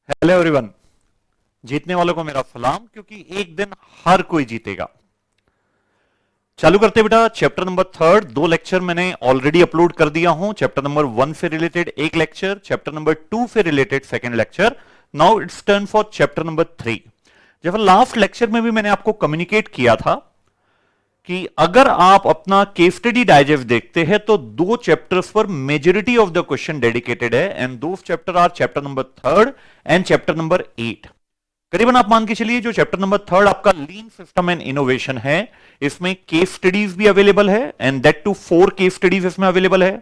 Hello everyone. जीतने वालों को मेरा सलाम, क्योंकि एक दिन हर कोई जीतेगा। चालू करते बेटा। चैप्टर नंबर थर्ड, दो लेक्चर मैंने ऑलरेडी अपलोड कर दिया हूं। चैप्टर नंबर वन से रिलेटेड एक लेक्चर, चैप्टर नंबर टू से related second lecture. Now it's turn for chapter number three. जब लास्ट लेक्चर में भी मैंने आपको कम्युनिकेट किया था कि अगर आप अपना केस स्टडी डाइजेस्ट देखते हैं तो दो चैप्टर्स पर majority of the question dedicated है, एंड दो chapter our chapter number third and chapter number 8। करीबन आप मान के चलिए जो चैप्टर नंबर थर्ड आपका लीन सिस्टम एंड इनोवेशन है, इसमें केस स्टडीज भी अवेलेबल है, and that to 4 case studies इसमें अवेलेबल है।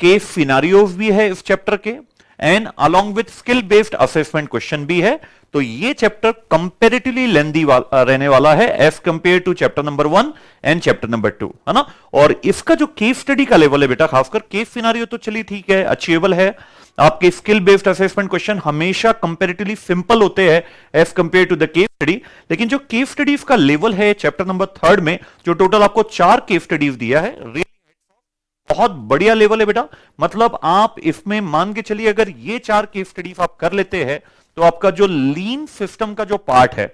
केस सिनारियोज भी है इस चैप्टर के, and along with skill based assessment question भी है। तो ये चैप्टर कंपेरेटिवली लेंदी रहने वाला है as compare to chapter number 1 and chapter number 2, है ना। और इसका जो केस स्टडी का लेवल है बेटा, खासकर केस सिनारियो तो चलिए ठीक है, अचीवेबल है। आपके स्किल बेस्ड असेसमेंट क्वेश्चन हमेशा कंपेरेटिवली सिंपल होते हैं as compare to the case study. लेकिन जो केस स्टडीज का लेवल है चैप्टर नंबर थर्ड में, जो टोटल आपको 4 केस स्टडीज दिया है, बहुत बढ़िया लेवल है बेटा। मतलब आप इसमें मान के चलिए अगर ये 4 केस स्टडीज आप कर लेते हैं तो आपका जो लीन सिस्टम का जो पार्ट है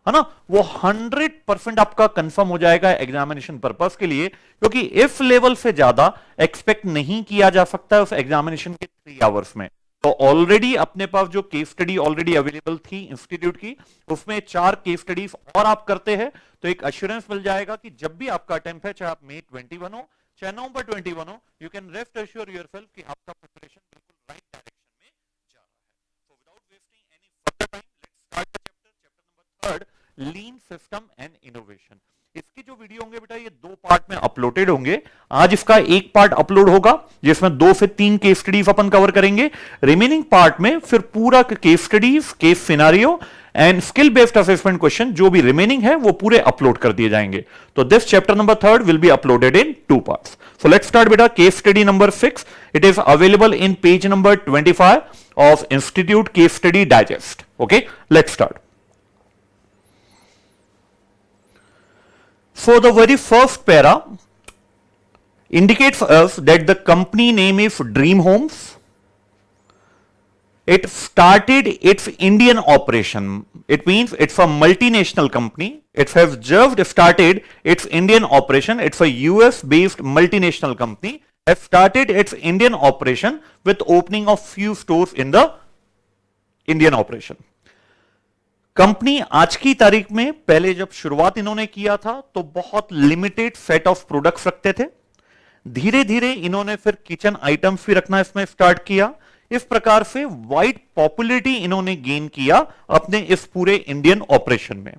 ना, वो 100% आपका कंफर्म हो जाएगा एग्जामिनेशन पर्पस के लिए, क्योंकि इस लेवल से ज्यादा एक्सपेक्ट नहीं किया जा सकता उस एग्जामिनेशन के 3 आवर्स में। तो ऑलरेडी अपने पास जो केस स्टडी ऑलरेडी अवेलेबल थी इंस्टीट्यूट की, उसमें 4 केस स्टडीज और आप करते हैं तो एक अश्योरेंस मिल जाएगा कि जब भी आपका अटेम्प्ट है, चाहे आप May 21 हो चाहे November 21 हो, you can rest assure yourself कि आपका प्रिपरेशन बिल्कुल राइट डायरेक्शन में जा रहा है। So without wasting any further time, let's start the chapter number third, lean system and innovation. इसके जो वीडियो होंगे बेटा, ये 2 पार्ट में अपलोडेड होंगे। आज इसका एक पार्ट अपलोड होगा जिसमें 2 से 3 केस स्टडीज अपन कवर करेंगे। रिमेनिंग पार्ट में फिर पूरा case studies, case scenario and skill based assessment question जो भी रिमेनिंग है वो पूरे अपलोड कर दिए जाएंगे। तो this chapter number third will be uploaded in 2 parts. So let's start बेटा। Case study number 6, it is available in page number 25 of institute case study digest. Okay, let's start. So the very first para indicates us that the company name is Dream Homes. It started its Indian operation. It means it's a multinational company. It has just started its Indian operation. It's a US based multinational company. Has started its Indian operation with opening of few stores in the Indian operation. Company आज की तारीख में, पहले जब शुरुआत इन्होंने किया था तो बहुत लिमिटेड सेट ऑफ प्रोडक्ट्स रखते थे। धीरे धीरे इन्होंने फिर किचन आइटम्स भी रखना इसमें स्टार्ट किया। इस प्रकार से वाइड पॉपुलैरिटी इन्होंने गेन किया अपने इस पूरे इंडियन ऑपरेशन में।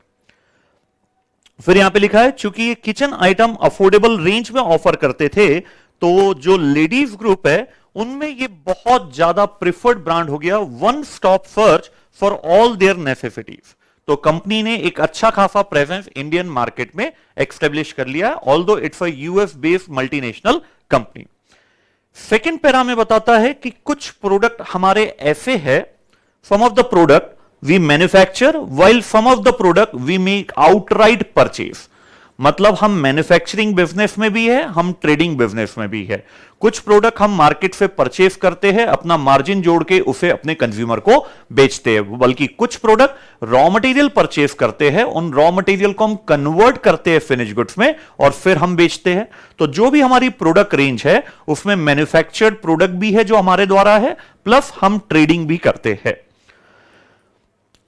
फिर यहां पे लिखा है, चूंकि ये किचन आइटम अफोर्डेबल रेंज में ऑफर करते थे, तो जो लेडीज ग्रुप है उनमें ये बहुत ज्यादा प्रिफर्ड ब्रांड हो गया, one stop search for all their necessities. तो कंपनी ने एक अच्छा खासा प्रेजेंस इंडियन मार्केट में एक्स्टेब्लिश कर लिया, although it's a US based multinational company. Second para में बताता है कि कुछ प्रोडक्ट हमारे ऐसे हैं, some of the product we manufacture while some of the product we make outright purchase. मतलब हम मैन्युफैक्चरिंग बिजनेस में भी है, हम ट्रेडिंग बिजनेस में भी है। कुछ प्रोडक्ट हम मार्केट से परचेज करते हैं, अपना मार्जिन जोड़ के उसे अपने कंज्यूमर को बेचते हैं, बल्कि कुछ प्रोडक्ट रॉ मटेरियल परचेज करते हैं, उन रॉ मटेरियल को हम कन्वर्ट करते हैं फिनिश गुड्स में और फिर हम बेचते हैं। तो जो भी हमारी प्रोडक्ट रेंज है उसमें मैन्युफैक्चर्ड प्रोडक्ट भी है जो हमारे द्वारा है, प्लस हम ट्रेडिंग भी करते हैं।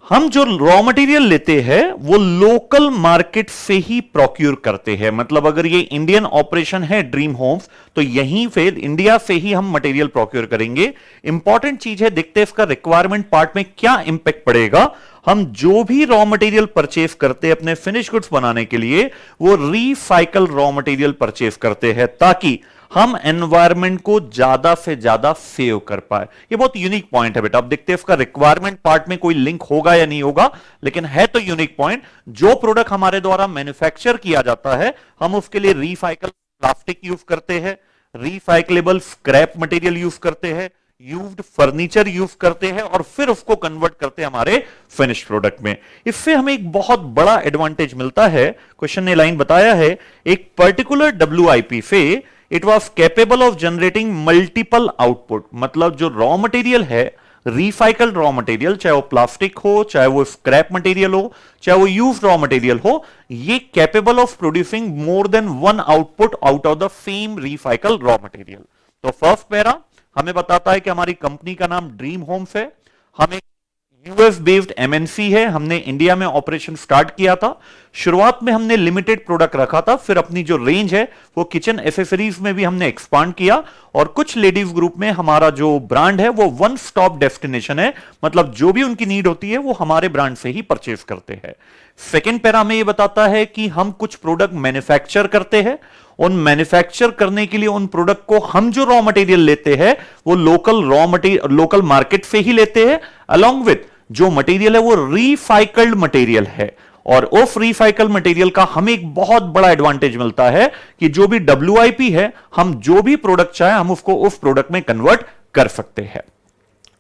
हम जो रॉ मटेरियल लेते हैं वो लोकल मार्केट से ही प्रोक्यूर करते हैं। मतलब अगर ये इंडियन ऑपरेशन है ड्रीम होम्स, तो यहीं से इंडिया से ही हम मटेरियल प्रोक्यूर करेंगे। इंपॉर्टेंट चीज है, देखते हैं इसका रिक्वायरमेंट पार्ट में क्या इंपैक्ट पड़ेगा। हम जो भी रॉ मटेरियल परचेज करते हैं अपने फिनिश गुड्स बनाने के लिए, वो रिसाइकल रॉ मटेरियल परचेज करते हैं, ताकि हम एनवायरमेंट को ज्यादा से ज्यादा सेव कर पाए। ये बहुत यूनिक पॉइंट है बेटा। अब देखते हैं इसका रिक्वायरमेंट पार्ट में कोई लिंक होगा या नहीं होगा, लेकिन है तो यूनिक पॉइंट। जो प्रोडक्ट हमारे द्वारा मैन्युफैक्चर किया जाता है, हम उसके लिए रिसाइकल प्लास्टिक यूज करते हैं, रिसाइकलेबल स्क्रैप मटेरियल यूज करते हैं, यूज्ड फर्नीचर यूज करते हैं और फिर उसको कन्वर्ट करते हैं हमारे फिनिश प्रोडक्ट में। इससे हमें एक बहुत बड़ा एडवांटेज मिलता है। क्वेश्चन ने लाइन बताया है, एक पर्टिकुलर WIP से it was capable of generating multiple output. मतलब जो रॉ मटेरियल है रिसाइकल्ड रॉ मटेरियल, चाहे वो प्लास्टिक हो, चाहे वो स्क्रैप मटेरियल हो, चाहे वो यूज्ड रॉ मटेरियल हो, ये capable of producing more than one output out of the same recycled raw material. तो फर्स्ट पैरा हमें बताता है कि हमारी कंपनी का नाम ड्रीम होम्स है, हमें यूएस बेस्ड एमएनसी है, हमने इंडिया में ऑपरेशन स्टार्ट किया था। शुरुआत में हमने लिमिटेड प्रोडक्ट रखा था, फिर अपनी जो रेंज है वो किचन एसेसरीज में भी हमने एक्सपांड किया, और कुछ लेडीज ग्रुप में हमारा जो ब्रांड है वो वन स्टॉप डेस्टिनेशन है, मतलब जो भी उनकी नीड होती है वो हमारे ब्रांड से ही परचेज करते हैं। सेकेंड पैरा में ये बताता है कि हम कुछ प्रोडक्ट मैन्युफैक्चर करते हैं, उन मैन्युफैक्चर करने के लिए उन प्रोडक्ट को हम जो रॉ मटेरियल लेते हैं वो लोकल मार्केट से ही लेते हैं, अलॉन्ग विथ जो मटेरियल है वो रिसाइकल्ड मटेरियल है। और उस रिसाइकल मटेरियल का हमें एक बहुत बड़ा एडवांटेज मिलता है कि जो भी WIP है, हम जो भी प्रोडक्ट चाहे हम उसको उस प्रोडक्ट में कन्वर्ट कर सकते हैं।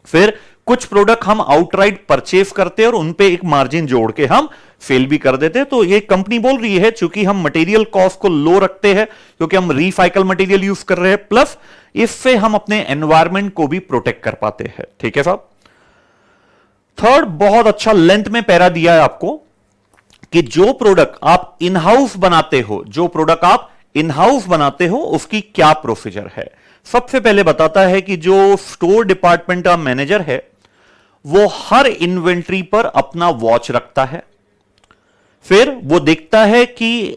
फिर कुछ प्रोडक्ट हम आउटराइट परचेज करते हैं और उन पे एक मार्जिन जोड़ के हम सेल भी कर देते हैं। तो ये कंपनी बोल रही है चूंकि हम मटेरियल कॉस्ट को लो रखते हैं क्योंकि हम रिसाइकल मटेरियल यूज कर रहे हैं, प्लस इससे हम अपने एनवायरमेंट को भी प्रोटेक्ट कर पाते हैं। ठीक है साहब। थर्ड, बहुत अच्छा लेंथ में पैरा दिया है आपको कि जो प्रोडक्ट आप इन हाउस बनाते हो उसकी क्या प्रोसीजर है। सबसे पहले बताता है कि जो स्टोर डिपार्टमेंट का मैनेजर है वो हर इन्वेंट्री पर अपना वॉच रखता है, फिर वो देखता है कि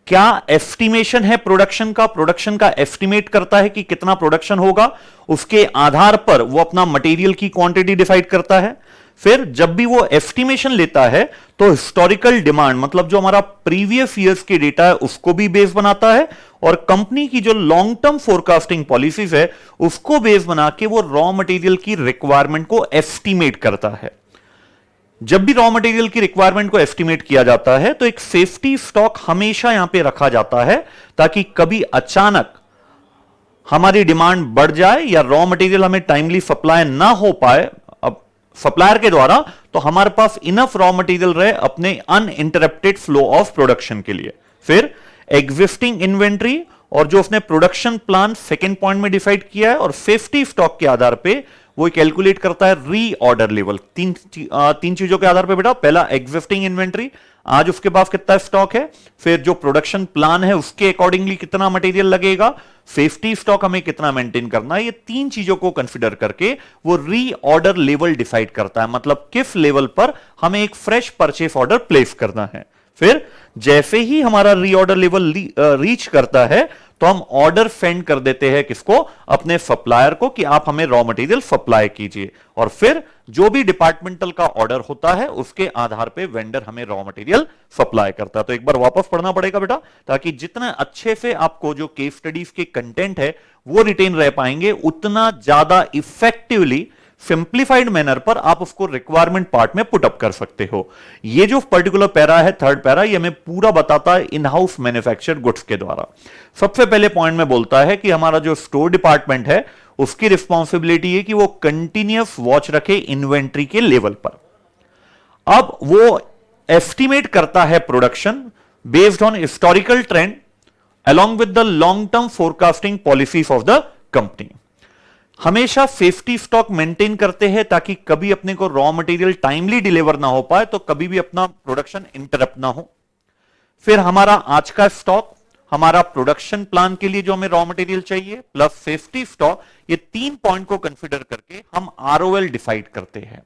क्या एस्टिमेशन है प्रोडक्शन का एस्टिमेट करता है कि कितना प्रोडक्शन होगा, उसके आधार पर वो अपना मटेरियल की क्वांटिटी डिसाइड करता है। फिर जब भी वो एस्टिमेशन लेता है तो हिस्टोरिकल डिमांड, मतलब जो हमारा प्रीवियस ईयर्स के डेटा है उसको भी बेस बनाता है, और कंपनी की जो लॉन्ग टर्म फोरकास्टिंग पॉलिसीज है उसको बेस बना के वो रॉ मटेरियल की रिक्वायरमेंट को एस्टिमेट करता है। जब भी रॉ मटेरियल की रिक्वायरमेंट को एस्टिमेट किया जाता है तो एक सेफ्टी स्टॉक हमेशा यहां पे रखा जाता है ताकि कभी अचानक हमारी डिमांड बढ़ जाए या रॉ मटेरियल हमें टाइमली सप्लाई ना हो पाए अब सप्लायर के द्वारा, तो हमारे पास इनफ रॉ मटेरियल रहे अपने अनइंटरप्टेड फ्लो ऑफ प्रोडक्शन के लिए। फिर एग्जिस्टिंग इन्वेंट्री और जो उसने प्रोडक्शन प्लान सेकेंड पॉइंट में डिसाइड किया है, और सेफ्टी स्टॉक के आधार पे वो कैलकुलेट करता है रीऑर्डर लेवल। तीन चीजों के आधार पे बेटा, पहला एग्जिस्टिंग इन्वेंट्री, आज उसके पास कितना स्टॉक है, फिर जो प्रोडक्शन प्लान है उसके अकॉर्डिंगली कितना मटेरियल लगेगा, सेफ्टी स्टॉक हमें कितना मेंटेन करना है, ये तीन चीजों को कंसीडर करके वो रीऑर्डर लेवल डिसाइड करता है, मतलब किस लेवल पर हमें एक फ्रेश परचेस ऑर्डर प्लेस करना है। फिर जैसे ही हमारा रीऑर्डर लेवल रीच करता है तो हम ऑर्डर सेंड कर देते हैं किसको, अपने सप्लायर को, कि आप हमें रॉ मटेरियल सप्लाई कीजिए, और फिर जो भी डिपार्टमेंटल का ऑर्डर होता है उसके आधार पे वेंडर हमें रॉ मटेरियल सप्लाई करता है। तो एक बार वापस पढ़ना पड़ेगा बेटा, ताकि जितना अच्छे से आपको जो केस स्टडीज के कंटेंट है वो रिटेन रह पाएंगे, उतना ज्यादा इफेक्टिवली सिंप्लीफाइड मैनर पर आप उसको रिक्वायरमेंट पार्ट में पुट अप कर सकते हो। ये जो पर्टिकुलर पैरा है, थर्ड पैरा, ये हमें पूरा बताता है इन हाउस मैन्युफैक्चर्ड गुड्स के द्वारा। सबसे पहले पॉइंट में बोलता है कि हमारा जो स्टोर डिपार्टमेंट है उसकी रिस्पॉन्सिबिलिटी है कि वो कंटिन्यूअस वॉच रखे इन्वेंट्री के लेवल पर। अब वो एस्टिमेट करता है production based on historical trend along with the long term forecasting policies of the company. हमेशा सेफ्टी स्टॉक मेंटेन करते हैं ताकि कभी अपने को रॉ मटेरियल टाइमली डिलीवर ना हो पाए, तो कभी भी अपना प्रोडक्शन इंटरप्ट ना हो। फिर हमारा आज का स्टॉक, हमारा प्रोडक्शन प्लान के लिए जो हमें रॉ मटेरियल चाहिए, प्लस सेफ्टी स्टॉक, ये तीन पॉइंट को कंसीडर करके हम ROL डिसाइड करते हैं।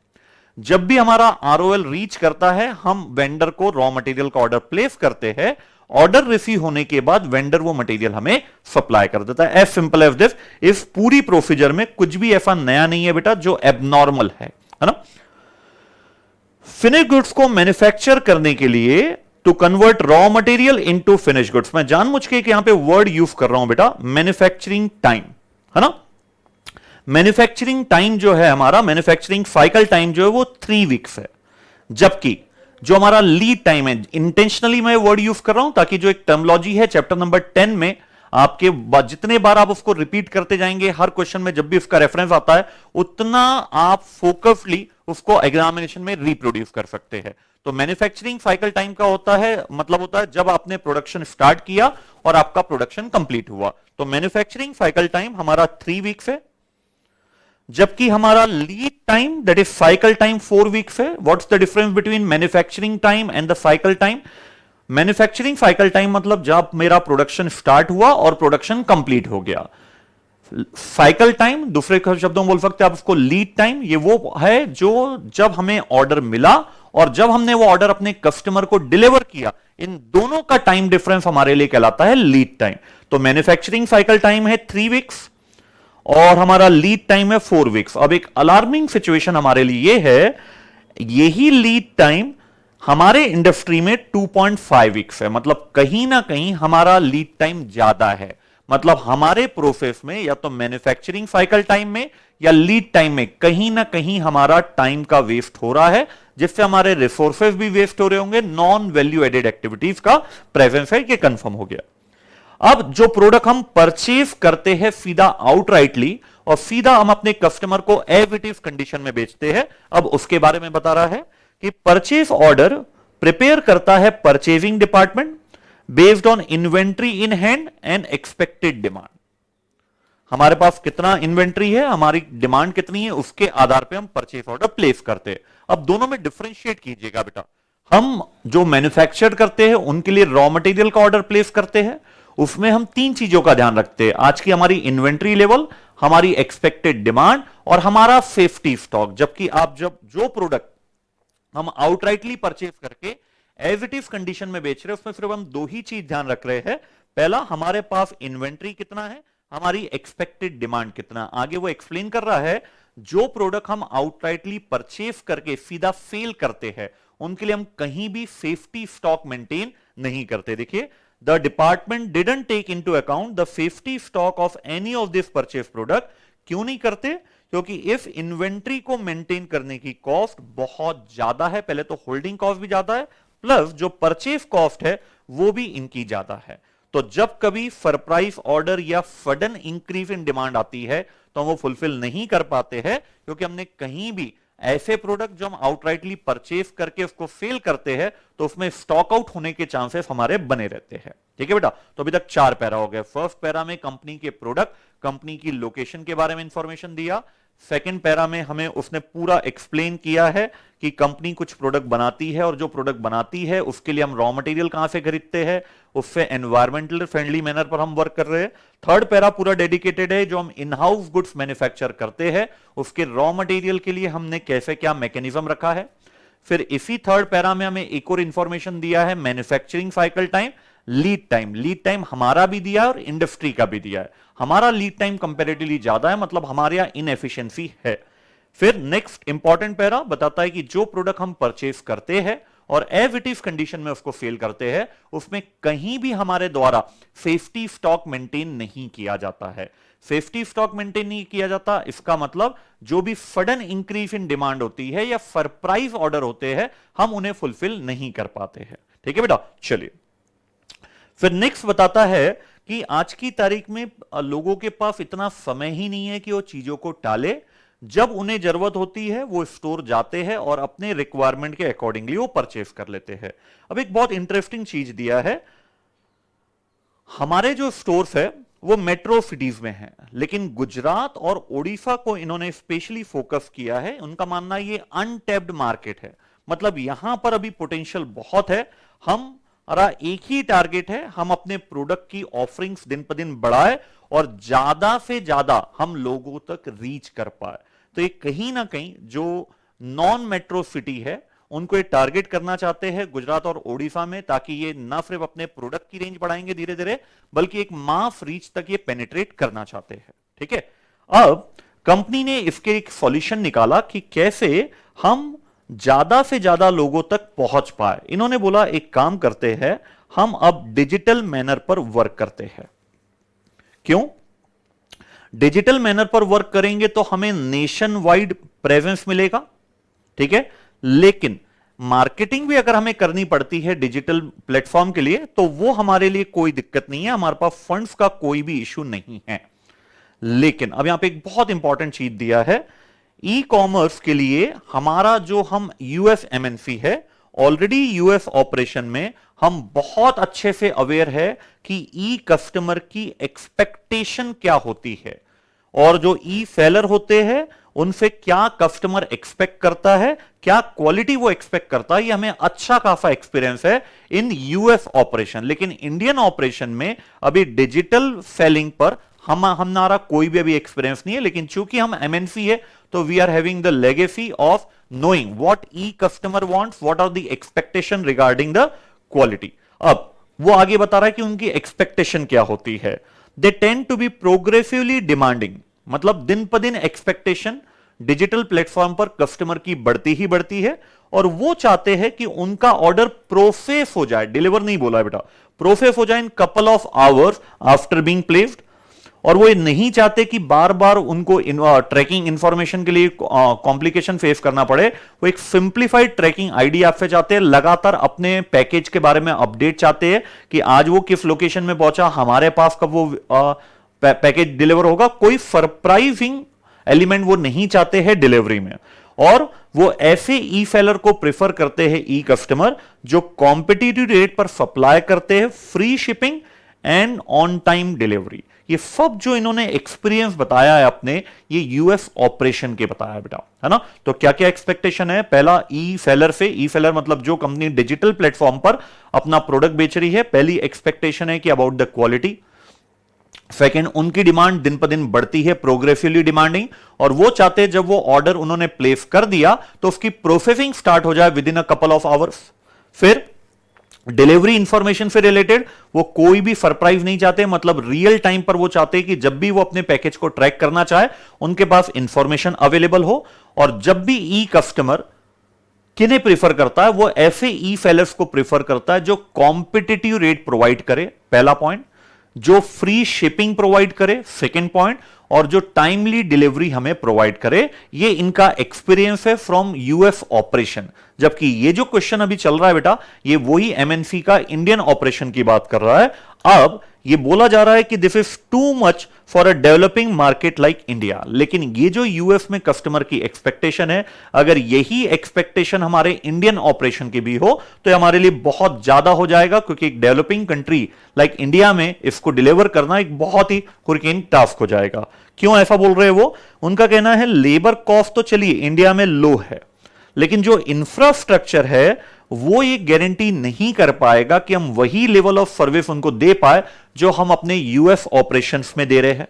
जब भी हमारा ROL रीच करता है हम वेंडर को रॉ मटेरियल का ऑर्डर प्लेस करते हैं, ऑर्डर रिसीव होने के बाद वेंडर वो मटेरियल हमें सप्लाई कर देता है। As simple as this. इस पूरी प्रोसीजर में कुछ भी ऐसा नया नहीं है बेटा जो एबनॉर्मल है ना। फिनिश गुड्स को मैन्युफैक्चर करने के लिए to convert raw material into finish goods, मैं जानबूझ के यहां पे वर्ड यूज कर रहा हूं बेटा, मैन्युफैक्चरिंग टाइम, है ना। मैन्युफैक्चरिंग टाइम जो है हमारा, मैन्युफैक्चरिंग साइकिल टाइम जो है वो 3 वीक्स है, जबकि जो हमारा लीड टाइम है, इंटेंशनली मैं वर्ड यूज कर रहा हूं ताकि जो एक टर्मोलॉजी है चैप्टर नंबर 10 में आपके जितने बार आप उसको रिपीट करते जाएंगे, हर क्वेश्चन में जब भी उसका रेफरेंस आता है उतना आप फोकसली उसको एग्जामिनेशन में रिप्रोड्यूस कर सकते हैं। तो मैन्युफैक्चरिंग साइकिल टाइम का होता है, मतलब होता है जब आपने प्रोडक्शन स्टार्ट किया और आपका प्रोडक्शन कंप्लीट हुआ। तो मैन्युफैक्चरिंग साइकिल टाइम हमारा 3 वीक्स है। जबकि हमारा lead time that is cycle time 4 weeks है। What's the difference between manufacturing time and the cycle time? Manufacturing cycle time मतलब जब मेरा प्रोडक्शन स्टार्ट हुआ और प्रोडक्शन कंप्लीट हो गया। साइकिल टाइम दूसरे शब्दों में बोल सकते हैं आप उसको लीड टाइम, ये वो है जो जब हमें ऑर्डर मिला और जब हमने वो ऑर्डर अपने कस्टमर को डिलीवर किया, इन दोनों का टाइम डिफरेंस हमारे लिए कहलाता है लीड टाइम। तो मैन्युफैक्चरिंग साइकिल टाइम है 3 वीक्स और हमारा लीड टाइम है 4 वीक्स। अब एक अलार्मिंग सिचुएशन हमारे लिए ये है, यही लीड टाइम हमारे इंडस्ट्री में 2.5 वीक्स है, मतलब कहीं ना कहीं हमारा लीड टाइम ज्यादा है। मतलब हमारे प्रोसेस में या तो मैन्युफैक्चरिंग साइकिल टाइम में या लीड टाइम में कहीं ना कहीं हमारा टाइम का वेस्ट हो रहा है, जिससे हमारे रिसोर्सेज भी वेस्ट हो रहे होंगे, नॉन वैल्यू एडेड एक्टिविटीज का प्रेजेंस है, ये कंफर्म हो गया। अब जो प्रोडक्ट हम परचेज करते हैं सीधा आउटराइटली और सीधा हम अपने कस्टमर को एज इट इज कंडीशन में बेचते हैं, अब उसके बारे में बता रहा है कि परचेज ऑर्डर प्रिपेयर करता है purchasing department based on inventory in hand and expected demand. हमारे पास कितना इन्वेंट्री है, हमारी डिमांड कितनी है, उसके आधार पे हम परचेज ऑर्डर प्लेस करते हैं। अब दोनों में डिफरेंशिएट कीजिएगा बेटा। हम जो मैन्युफैक्चर करते हैं उनके लिए रॉ मटेरियल का ऑर्डर प्लेस करते हैं, उसमें हम 3 चीजों का ध्यान रखते हैं, आज की हमारी इन्वेंट्री लेवल, हमारी एक्सपेक्टेड डिमांड और हमारा सेफ्टी स्टॉक। जबकि आप जब जो प्रोडक्ट हम आउटराइटली परचेज करके एज इट इज कंडीशन में बेच रहे हैं, उसमें सिर्फ हम 2 ही चीज ध्यान रख रहे हैं। पहला, हमारे पास इन्वेंट्री कितना है, हमारी एक्सपेक्टेड डिमांड कितना। आगे वो एक्सप्लेन कर रहा है जो प्रोडक्ट हम आउटराइटली परचेज करके सीधा सेल करते हैं उनके लिए हम कहीं भी सेफ्टी स्टॉक मेंटेन नहीं करते। देखिए, the department didn't take into account the safety stock of any of this purchase product. क्यों नहीं करते? क्योंकि इस इन्वेंट्री को मेंटेन करने की कॉस्ट बहुत ज्यादा है। पहले तो होल्डिंग कॉस्ट भी ज्यादा है, प्लस जो परचेज कॉस्ट है वो भी इनकी ज्यादा है। तो जब कभी सरप्राइज ऑर्डर या सडन इंक्रीज इन डिमांड आती है तो हम वो फुलफिल नहीं कर पाते हैं, क्योंकि हमने कहीं भी ऐसे प्रोडक्ट जो हम आउटराइटली परचेज करके उसको सेल करते हैं तो उसमें स्टॉक आउट होने के चांसेस हमारे बने रहते हैं। ठीक है बेटा, तो अभी तक 4 पैरा हो गए। फर्स्ट पैरा में कंपनी के प्रोडक्ट, कंपनी की लोकेशन के बारे में इंफॉर्मेशन दिया। सेकंड पैरा में हमें उसने पूरा एक्सप्लेन किया है कि कंपनी कुछ प्रोडक्ट बनाती है और जो प्रोडक्ट बनाती है उसके लिए हम रॉ मटेरियल कहां से खरीदते हैं, उससे एनवायरमेंटल फ्रेंडली मैनर पर हम वर्क कर रहे हैं। थर्ड पैरा पूरा डेडिकेटेड है, जो हम इन हाउस गुड्स मैन्युफैक्चर करते हैं उसके रॉ मटेरियल के लिए हमने कैसे क्या मैकेनिज्म रखा है। फिर इसी थर्ड पैरा में हमें एक और इंफॉर्मेशन दिया है manufacturing cycle time, lead time. Lead time हमारा भी दिया है और इंडस्ट्री का भी दिया है। हमारा लीड टाइम कंपैरेटिवली ज्यादा है, मतलब हमारे यहां इनएफिशिएंसी है। फिर नेक्स्ट इंपॉर्टेंट पैरा बताता है कि जो प्रोडक्ट हम परचेज करते हैं और एज इट इज कंडीशन में उसको सेल करते हैं उसमें कहीं भी हमारे द्वारा सेफ्टी स्टॉक मेंटेन नहीं किया जाता है। सेफ्टी स्टॉक मेंटेन नहीं किया जाता, इसका मतलब जो भी सडन इंक्रीज इन डिमांड होती है या सरप्राइज ऑर्डर होते हैं हम उन्हें फुलफिल नहीं कर पाते हैं। ठीक है बेटा, चलिए फिर नेक्स्ट बताता है कि आज की तारीख में लोगों के पास इतना समय ही नहीं है कि वो चीजों को टाले। जब उन्हें जरूरत होती है वो स्टोर जाते हैं और अपने रिक्वायरमेंट के अकॉर्डिंगली वो परचेज कर लेते हैं। अब एक बहुत इंटरेस्टिंग चीज दिया है, हमारे जो स्टोर्स है वो मेट्रो सिटीज में है, लेकिन गुजरात और ओडिशा को इन्होंने स्पेशली फोकस किया है। उनका मानना ये अनटैप्ड मार्केट है, मतलब यहां पर अभी पोटेंशियल बहुत है। हमारा एक ही टारगेट है, हम अपने प्रोडक्ट की ऑफरिंग्स दिन पर दिन बढ़ाए और ज्यादा से ज्यादा हम लोगों तक रीच कर पाए। तो ये कहीं ना कहीं जो नॉन मेट्रो सिटी है उनको ये टारगेट करना चाहते हैं गुजरात और ओडिशा में, ताकि ये ना सिर्फ अपने प्रोडक्ट की रेंज बढ़ाएंगे धीरे धीरे, बल्कि एक मास रीच तक ये पेनिट्रेट करना चाहते हैं। ठीक है, अब कंपनी ने इसके एक सॉल्यूशन निकाला कि कैसे हम ज्यादा से ज्यादा लोगों तक पहुंच पाए। इन्होंने बोला एक काम करते हैं, हम अब डिजिटल मैनर पर वर्क करते हैं। क्यों? डिजिटल मैनर पर वर्क करेंगे तो हमें नेशन वाइड प्रेजेंस मिलेगा। ठीक है, लेकिन मार्केटिंग भी अगर हमें करनी पड़ती है डिजिटल प्लेटफॉर्म के लिए तो वो हमारे लिए कोई दिक्कत नहीं है, हमारे पास फंड्स का कोई भी इश्यू नहीं है। लेकिन अब यहां पे एक बहुत इंपॉर्टेंट चीज दिया है, ई कॉमर्स के लिए हमारा जो हम यूएस एमएनसी है, ऑलरेडी यूएस ऑपरेशन में हम बहुत अच्छे से अवेयर है कि ई कस्टमर की एक्सपेक्टेशन क्या होती है और जो ई सेलर होते हैं उनसे क्या कस्टमर एक्सपेक्ट करता है, क्या क्वालिटी वो एक्सपेक्ट करता है, ये हमें अच्छा खासा एक्सपीरियंस है इन यूएस ऑपरेशन। लेकिन इंडियन ऑपरेशन में अभी डिजिटल सेलिंग पर हमारा कोई भी अभी एक्सपीरियंस नहीं है। लेकिन चूंकि हम एमएनसी है तो we are having the legacy of knowing what e-customer wants, what are the expectation regarding the quality। अब वो आगे बता रहा है कि उनकी एक्सपेक्टेशन क्या होती है। They tend to be progressively demanding, मतलब दिन पर दिन एक्सपेक्टेशन डिजिटल प्लेटफॉर्म पर कस्टमर की बढ़ती ही बढ़ती है और वो चाहते हैं कि उनका ऑर्डर प्रोसेस हो जाए, डिलीवर नहीं बोला है बेटा, प्रोसेस हो जाए in couple of hours after being placed. और वो ये नहीं चाहते कि बार बार उनको ट्रैकिंग इंफॉर्मेशन के लिए कॉम्प्लिकेशन फेस करना पड़े। वो एक सिंप्लीफाइड ट्रैकिंग आईडी आपसे चाहते हैं, लगातार अपने पैकेज के बारे में अपडेट चाहते हैं कि आज वो किस लोकेशन में पहुंचा, हमारे पास कब वो पैकेज डिलीवर होगा। कोई सरप्राइजिंग एलिमेंट वो नहीं चाहते हैं डिलीवरी में। और वो ऐसे ई सेलर को प्रेफर करते हैं ई कस्टमर जो कॉम्पिटिटिव रेट पर सप्लाई करते हैं, free shipping and on time delivery. ये सब जो इन्होंने एक्सपीरियंस बताया है अपने, ये यूएस ऑपरेशन के बताया बेटा, है ना। तो क्या क्या एक्सपेक्टेशन है, पहला ई सेलर से, ई सेलर मतलब जो कंपनी डिजिटल प्लेटफॉर्म पर अपना प्रोडक्ट बेच रही है, पहली एक्सपेक्टेशन है कि अबाउट द क्वालिटी। सेकंड, उनकी डिमांड दिन पर दिन बढ़ती है, प्रोग्रेसिवली डिमांडिंग, और वो चाहते हैं जब वो ऑर्डर उन्होंने प्लेस कर दिया तो उसकी प्रोसेसिंग स्टार्ट हो जाए with in a couple of hours. फिर डिलीवरी इंफॉर्मेशन से रिलेटेड वो कोई भी सरप्राइज नहीं चाहते, मतलब रियल टाइम पर वो चाहते हैं कि जब भी वो अपने पैकेज को ट्रैक करना चाहे उनके पास इंफॉर्मेशन अवेलेबल हो। और जब भी ई कस्टमर किन्हें प्रीफर करता है, वो ऐसे ई सेलर्स को प्रीफर करता है जो कॉम्पिटिटिव रेट प्रोवाइड करे, पहला पॉइंट, जो फ्री शिपिंग प्रोवाइड करे, सेकेंड पॉइंट, और जो टाइमली डिलीवरी हमें प्रोवाइड करे। ये इनका एक्सपीरियंस है फ्रॉम यूएस ऑपरेशन। जबकि ये जो क्वेश्चन अभी चल रहा है बेटा, ये वही एमएनसी का इंडियन ऑपरेशन की बात कर रहा है। अब ये बोला जा रहा है कि this is too much for a developing market like India. लेकिन ये जो यूएस में कस्टमर की एक्सपेक्टेशन है, अगर यही एक्सपेक्टेशन हमारे इंडियन ऑपरेशन की भी हो तो हमारे लिए बहुत ज्यादा हो जाएगा, क्योंकि एक डेवलपिंग कंट्री लाइक इंडिया में इसको डिलीवर करना एक बहुत ही कुरकीन टास्क हो जाएगा। क्यों ऐसा बोल रहे हैं वो? उनका कहना है लेबर कॉस्ट तो चलिए इंडिया में लो है, लेकिन जो इंफ्रास्ट्रक्चर है वो ये गारंटी नहीं कर पाएगा कि हम वही लेवल ऑफ सर्विस उनको दे पाए जो हम अपने यूएस ऑपरेशंस में दे रहे हैं।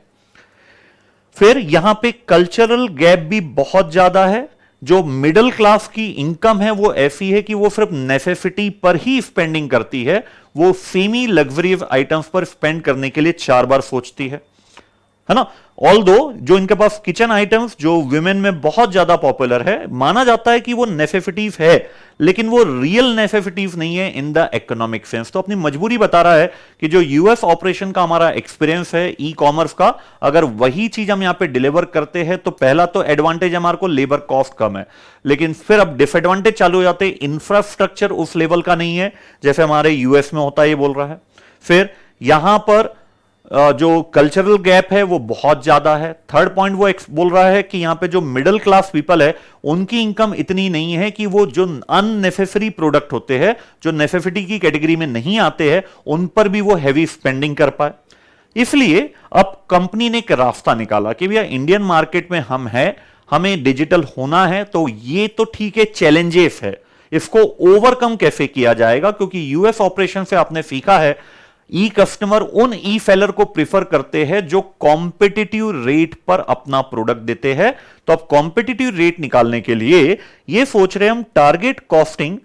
फिर यहां पे कल्चरल गैप भी बहुत ज्यादा है। जो मिडिल क्लास की इनकम है वो ऐसी है कि वो सिर्फ नेसेसिटी पर ही स्पेंडिंग करती है, वो सेमी लग्जरियस आइटम्स पर स्पेंड करने के लिए 4 बार सोचती है ना। ऑल्दो जो इनके पास किचन आइटम्स जो विमेन में बहुत ज्यादा पॉपुलर है, माना जाता है कि वो नेसेसिटीज है, लेकिन वो रियल नेसेसिटीज नहीं है इन द इकोनॉमिक सेंस। तो अपनी मजबूरी बता रहा है कि जो यूएस ऑपरेशन का हमारा एक्सपीरियंस है ई कॉमर्स का, अगर वही चीज हम यहां पे डिलीवर करते हैं तो पहला तो एडवांटेज हमारे को लेबर कॉस्ट कम है, लेकिन फिर अब डिसएडवांटेज चालू हो जाते हैं, इंफ्रास्ट्रक्चर उस लेवल का नहीं है जैसे हमारे यूएस में होता है, ये बोल रहा है। फिर यहां पर जो कल्चरल गैप है वो बहुत ज्यादा है। थर्ड पॉइंट वो बोल रहा है कि यहां पे जो मिडिल क्लास पीपल है उनकी इनकम इतनी नहीं है कि वो जो अननेसेसरी प्रोडक्ट होते हैं, जो नेसेसिटी की कैटेगरी में नहीं आते हैं, उन पर भी वो हैवी स्पेंडिंग कर पाए। इसलिए अब कंपनी ने एक रास्ता निकाला कि भैया इंडियन मार्केट में हम हैं, हमें डिजिटल होना है, तो ये तो ठीक है चैलेंजेस है, इसको ओवरकम कैसे किया जाएगा? क्योंकि यूएस ऑपरेशन से आपने सीखा है ई कस्टमर उन ई सेलर को प्रिफर करते हैं जो कॉम्पिटिटिव रेट पर अपना प्रोडक्ट देते हैं। तो अब कॉम्पिटिटिव रेट निकालने के लिए ये सोच रहे हैं हम टारगेट कॉस्टिंग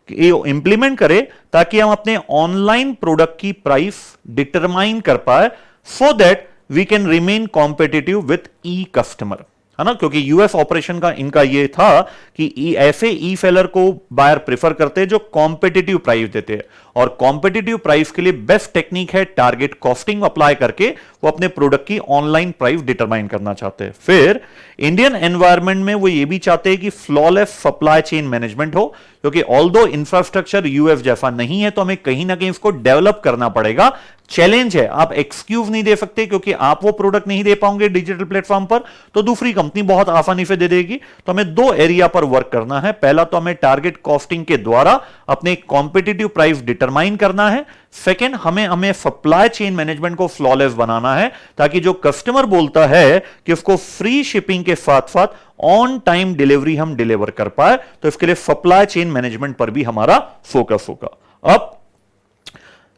इंप्लीमेंट करें ताकि हम अपने ऑनलाइन प्रोडक्ट की प्राइस डिटरमाइन कर पाए, so that we can remain competitive with e customer, है ना। क्योंकि यूएस ऑपरेशन का इनका ये था कि ऐसे ई सेलर को बायर प्रेफर करते हैं जो कॉम्पिटिटिव प्राइस देते हैं, और कॉम्पिटिटिव प्राइस के लिए बेस्ट टेक्निक है टारगेट कॉस्टिंग अप्लाई करके वो अपने प्रोडक्ट की ऑनलाइन प्राइस डिटरमाइन करना चाहते हैं। फिर इंडियन एनवायरनमेंट में वो ये भी चाहते हैं कि फ्लॉलेस सप्लाई चेन मैनेजमेंट हो, क्योंकि ऑल्दो इंफ्रास्ट्रक्चर यूएस जैसा नहीं है तो हमें कहीं ना कहीं इसको डेवलप करना पड़ेगा चैलेंज है, आप एक्सक्यूज नहीं दे सकते क्योंकि आप वो प्रोडक्ट नहीं दे पाओगे डिजिटल प्लेटफॉर्म पर, तो दूसरी कंपनी बहुत आसानी से दे देगी। तो हमें दो एरिया पर वर्क करना है। पहला तो हमें टारगेट कॉस्टिंग के द्वारा अपने कॉम्पिटिटिव प्राइस डिटरमाइन करना है। सेकेंड, हमें हमें सप्लाई चेन मैनेजमेंट को फ्लॉलेस बनाना है, ताकि जो कस्टमर बोलता है कि उसको फ्री शिपिंग के साथ साथ ऑन टाइम डिलीवरी हम डिलीवर कर पाए, तो इसके लिए सप्लाई चेन मैनेजमेंट पर भी हमारा फोकस होगा। अब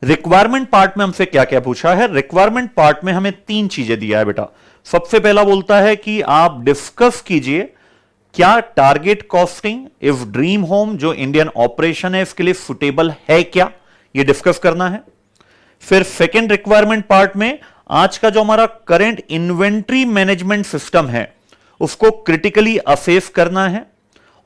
रिक्वायरमेंट पार्ट में हमसे क्या क्या पूछा है? रिक्वायरमेंट पार्ट में हमें तीन चीजें दिया है बेटा। सबसे पहला बोलता है कि आप डिस्कस कीजिए क्या target costing if dream home जो इंडियन ऑपरेशन है इसके लिए सुटेबल है क्या, यह डिस्कस करना है। फिर सेकेंड रिक्वायरमेंट पार्ट में आज का जो हमारा करंट इन्वेंट्री मैनेजमेंट सिस्टम है उसको क्रिटिकली असेस करना है।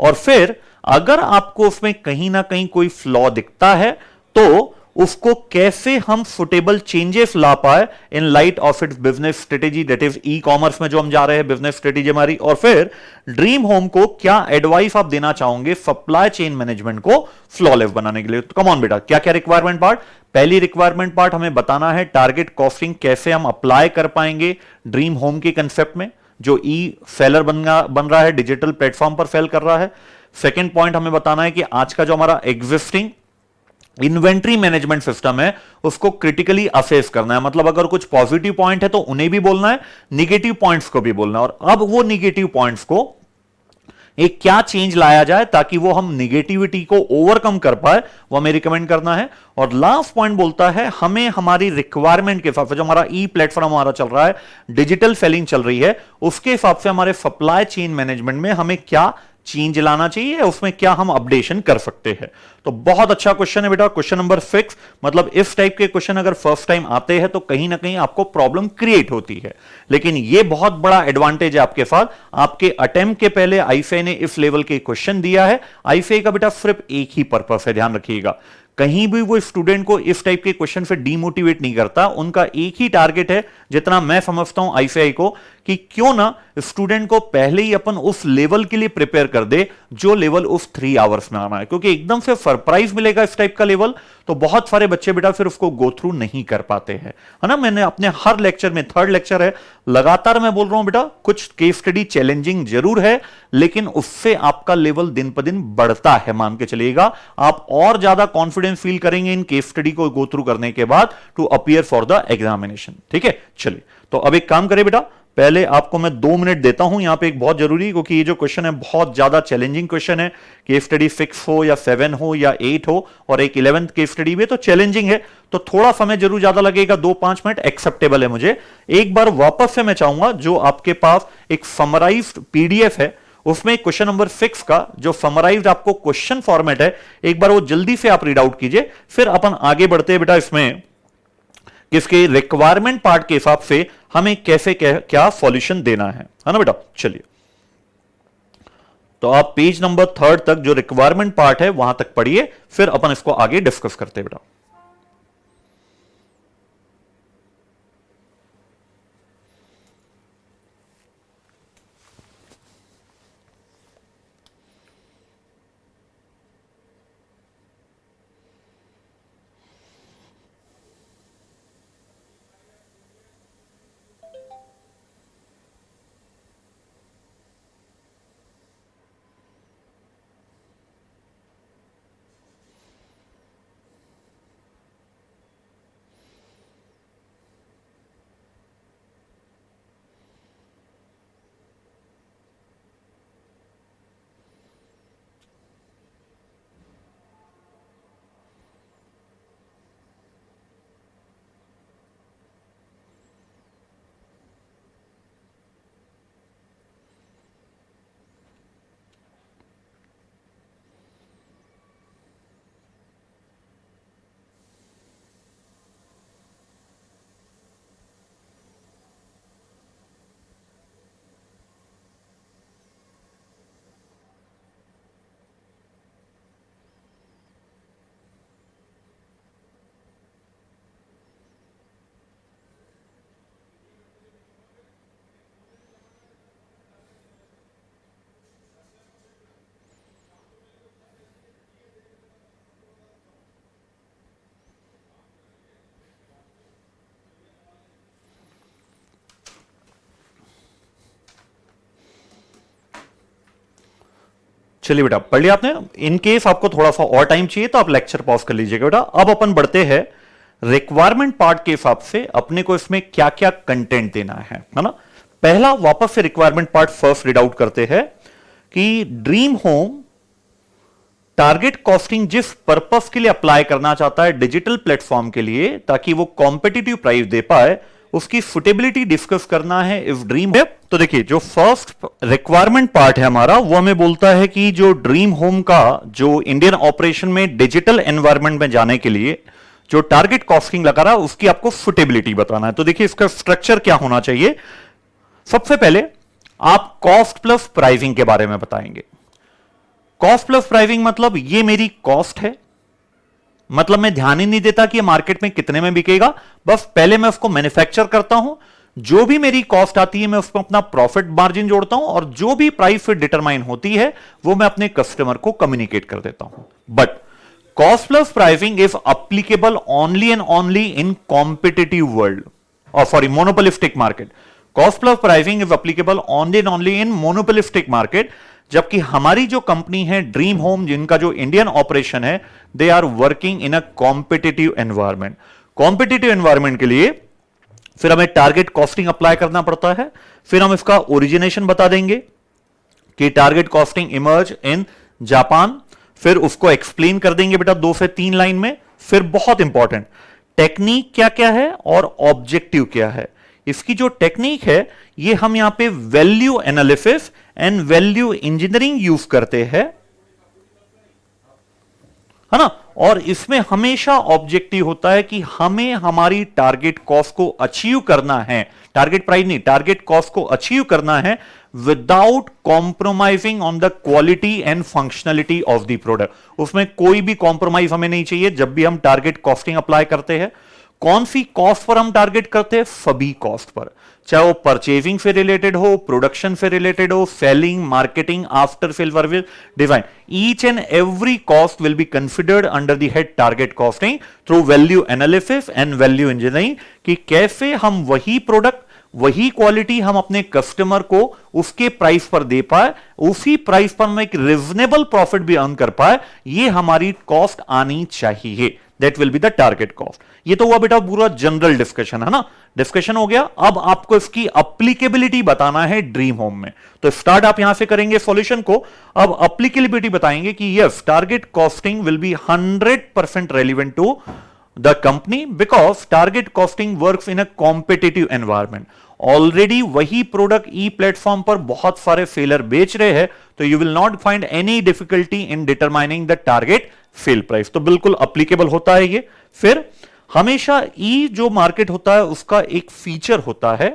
और फिर अगर आपको उसमें कहीं ना कहीं कोई फ्लॉ दिखता है तो उसको कैसे हम सुटेबल चेंजेस ला पाए in light of its business strategy, that is e commerce में जो हम जा रहे हैं बिजनेस स्ट्रेटेजी हमारी। और फिर ड्रीम होम को क्या एडवाइस आप देना चाहोगे सप्लाई चेन मैनेजमेंट को फ्लॉलेस बनाने के लिए। तो कम ऑन बेटा, क्या क्या रिक्वायरमेंट पार्ट? पहली रिक्वायरमेंट पार्ट हमें बताना है टारगेट कॉस्टिंग कैसे हम अप्लाई कर पाएंगे ड्रीम होम के कंसेप्ट में, जो ई सेलर बन रहा है, डिजिटल प्लेटफॉर्म पर सेल कर रहा है। सेकेंड पॉइंट हमें बताना है कि आज का जो हमारा एग्जिस्टिंग इन्वेंट्री मैनेजमेंट सिस्टम है उसको क्रिटिकली असेस करना है, मतलब अगर कुछ पॉजिटिव पॉइंट है तो उन्हें भी बोलना है, निगेटिव पॉइंट्स को भी बोलना है। और अब वो निगेटिव पॉइंट्स को एक क्या चेंज लाया जाए ताकि वो हम निगेटिविटी को ओवरकम कर पाए, वो हमें रिकमेंड करना है। और लास्ट पॉइंट बोलता है हमें हमारी रिक्वायरमेंट के हिसाब से, जो हमारा ई प्लेटफॉर्म हमारा चल रहा है, डिजिटल सेलिंग चल रही है, उसके हिसाब से हमारे सप्लाई चेन मैनेजमेंट में हमें क्या चेंज लाना चाहिए, उसमें क्या हम अपडेशन कर सकते हैं। तो बहुत अच्छा क्वेश्चन है बेटा, क्वेश्चन नंबर 6। मतलब इस टाइप के क्वेश्चन अगर फर्स्ट टाइम आते हैं तो कहीं ना कहीं आपको प्रॉब्लम क्रिएट होती है, लेकिन यह बहुत बड़ा एडवांटेज है आपके साथ। आपके अटेम्प्ट के पहले आईसीएआई ने इस लेवल के क्वेश्चन दिया है। आईसीएआई का बेटा सिर्फ एक ही पर्पस है, ध्यान रखिएगा, कहीं भी वो स्टूडेंट को इस टाइप के क्वेश्चन से डीमोटिवेट नहीं करता। उनका एक ही टारगेट है, जितना मैं समझता हूं आईसीएआई को, कि क्यों ना स्टूडेंट को पहले ही अपन उस लेवल के लिए प्रिपेयर कर दे जो लेवल उस 3 आवर्स में आना है, क्योंकि एकदम से सरप्राइज मिलेगा इस टाइप का लेवल तो बहुत सारे बच्चे बेटा फिर उसको गो थ्रू नहीं कर पाते हैं, है ना। मैंने अपने हर लेक्चर में, थर्ड लेक्चर है लगातार मैं बोल रहा हूं बेटा, कुछ केस स्टडी चैलेंजिंग जरूर है लेकिन उससे आपका लेवल दिन पर दिन बढ़ता है, मान के चलिएगा। आप और ज्यादा कॉन्फिडेंस फील करेंगे इन केस स्टडी को गो थ्रू करने के बाद to appear for the examination, ठीक है। चलिए, तो अब एक काम करें बेटा, पहले आपको मैं 2 मिनट देता हूं यहां पे, एक बहुत जरूरी, क्योंकि ये जो क्वेश्चन है बहुत ज्यादा चैलेंजिंग क्वेश्चन है। केस स्टडी 6 हो या 7 हो या 8 हो, और एक 11th केस स्टडी भी तो चैलेंजिंग है, तो थोड़ा समय जरूर ज्यादा लगेगा, 2-5 मिनट एक्सेप्टेबल है मुझे। एक बार वापस से मैं चाहूंगा जो आपके पास एक समराइज्ड पीडीएफ है उसमें क्वेश्चन नंबर 6 का जो समराइज्ड आपको क्वेश्चन फॉर्मेट है, एक बार वो जल्दी से आप रीड आउट कीजिए, फिर अपन आगे बढ़ते हैं बेटा इसमें किसके रिक्वायरमेंट पार्ट के हिसाब से हमें कैसे क्या सॉल्यूशन देना है ना बेटा। चलिए, तो आप पेज नंबर 3 तक जो रिक्वायरमेंट पार्ट है वहां तक पढ़िए, फिर अपन इसको आगे डिस्कस करते हैं बेटा। चलिए बेटा, पढ़ लिया आपने। इन केस आपको थोड़ा सा और टाइम चाहिए तो आप लेक्चर पॉज कर लीजिएगा बेटा। अब अपन बढ़ते हैं रिक्वायरमेंट पार्ट के हिसाब से अपने को इसमें क्या क्या कंटेंट देना है ना। पहला वापस से requirement part first read out करते हैं कि ड्रीम होम टारगेट कॉस्टिंग जिस पर्पस के लिए अप्लाई करना चाहता है डिजिटल प्लेटफॉर्म के लिए ताकि वो कॉम्पिटिटिव प्राइस दे पाए, उसकी सुटेबिलिटी डिस्कस करना है इफ ड्रीम है। तो देखिए, जो फर्स्ट रिक्वायरमेंट पार्ट है हमारा, वो हमें बोलता है कि जो ड्रीम होम का जो इंडियन ऑपरेशन में डिजिटल एनवायरनमेंट में जाने के लिए जो टारगेट कॉस्टिंग लगा रहा है उसकी आपको सुटेबिलिटी बताना है। तो देखिए, इसका स्ट्रक्चर क्या होना चाहिए। सबसे पहले आप कॉस्ट प्लस प्राइसिंग के बारे में बताएंगे। कॉस्ट प्लस प्राइसिंग मतलब ये मेरी कॉस्ट है, मतलब मैं ध्यान ही नहीं देता कि ये मार्केट में कितने में बिकेगा, बस पहले मैं उसको मैन्युफैक्चर करता हूं, जो भी मेरी कॉस्ट आती है मैं उसको अपना प्रॉफिट मार्जिन जोड़ता हूं और जो भी प्राइस फिर डिटरमाइन होती है वो मैं अपने कस्टमर को कम्युनिकेट कर देता हूं। But cost plus pricing is applicable only and only in competitive world और sorry monopolistic market. Cost plus pricing is applicable only and only in monopolistic market, जबकि हमारी जो कंपनी है ड्रीम होम, जिनका जो इंडियन ऑपरेशन है, they are working in a competitive environment. Competitive environment के लिए फिर हमें टारगेट कॉस्टिंग अप्लाई करना पड़ता है। फिर हम इसका ओरिजिनेशन बता देंगे कि target costing emerge in Japan, फिर उसको एक्सप्लेन कर देंगे बेटा 2 से 3 लाइन में। फिर बहुत इंपॉर्टेंट, टेक्निक क्या क्या है और ऑब्जेक्टिव क्या है। इसकी जो टेक्निक है ये हम यहां पे value analysis and value engineering use करते हैं, है ना। और इसमें हमेशा ऑब्जेक्टिव होता है कि हमें हमारी टारगेट कॉस्ट को अचीव करना है, टारगेट प्राइस नहीं, टारगेट कॉस्ट को अचीव करना है without compromising on the quality and functionality of the product. उसमें कोई भी कॉम्प्रोमाइज हमें नहीं चाहिए जब भी हम टारगेट कॉस्टिंग अप्लाई करते हैं। कौन सी कॉस्ट पर हम टारगेट करते हैं? सभी कॉस्ट पर, चाहे वो परचेजिंग से रिलेटेड हो, प्रोडक्शन से रिलेटेड हो, selling, marketing, after sale service, design, each and every cost will be considered under the head target costing through value analysis and value engineering, कि कैसे हम वही प्रोडक्ट वही क्वालिटी हम अपने कस्टमर को उसके प्राइस पर दे पाए, उसी प्राइस पर हम एक रिजनेबल प्रॉफिट भी अर्न कर पाए, ये हमारी कॉस्ट आनी चाहिए। That will be the target cost. ये तो हुआ बेटा पूरा जनरल डिस्कशन, है ना। डिस्कशन हो गया। अब आपको इसकी अप्लीकेबिलिटी बताना है ड्रीम होम में। तो स्टार्ट आप यहां से करेंगे सॉल्यूशन को। अब अप्लीकेबिलिटी बताएंगे कि yes, target costing will be 100% relevant to the company because target costing works in a competitive environment. Already वही प्रोडक्ट ई प्लेटफॉर्म पर बहुत सारे सेलर बेच रहे हैं, तो you will not find any difficulty in determining the target sale price. तो बिल्कुल अप्लीकेबल होता है ये। फिर हमेशा ई जो मार्केट होता है उसका एक फीचर होता है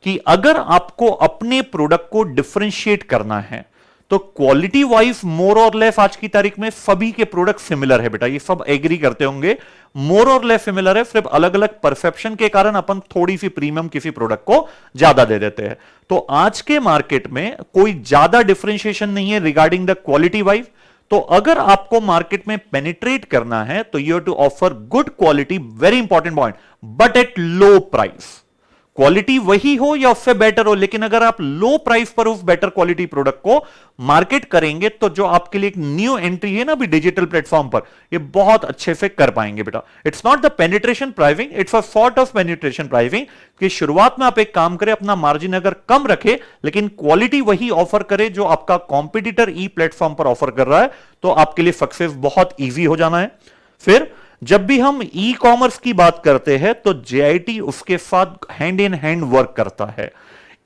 कि अगर आपको अपने प्रोडक्ट को डिफरेंशिएट करना है तो क्वालिटी वाइज मोर और लेस आज की तारीख में सभी के प्रोडक्ट सिमिलर है बेटा, ये सब एग्री करते होंगे, मोर और लेस सिमिलर है। सिर्फ अलग अलग परसेप्शन के कारण अपन थोड़ी सी प्रीमियम किसी प्रोडक्ट को ज्यादा दे देते हैं। तो आज के मार्केट में कोई ज्यादा डिफरेंशिएशन नहीं है रिगार्डिंग द क्वालिटी वाइज। तो अगर आपको मार्केट में पेनिट्रेट करना है तो you have to offer good quality, very important point, but at low price. Quality वही हो या उससे बेटर हो, लेकिन अगर आप लो प्राइस पर उस बेटर क्वालिटी प्रोडक्ट को मार्केट करेंगे तो जो आपके लिए एक न्यू एंट्री है ना अभी डिजिटल प्लेटफॉर्म पर, ये बहुत अच्छे से कर पाएंगे बेटा। It's not the penetration pricing, it's a sort of penetration pricing कि शुरुआत में आप एक काम करें, अपना मार्जिन अगर कम रखे लेकिन क्वालिटी वही ऑफर करे जो आपका कॉम्पिटिटर ई प्लेटफॉर्म पर ऑफर कर रहा है, तो आपके लिए सक्सेस बहुत ईजी हो जाना है। फिर जब भी हम ई कॉमर्स की बात करते हैं तो जेआईटी उसके साथ हैंड इन हैंड वर्क करता है।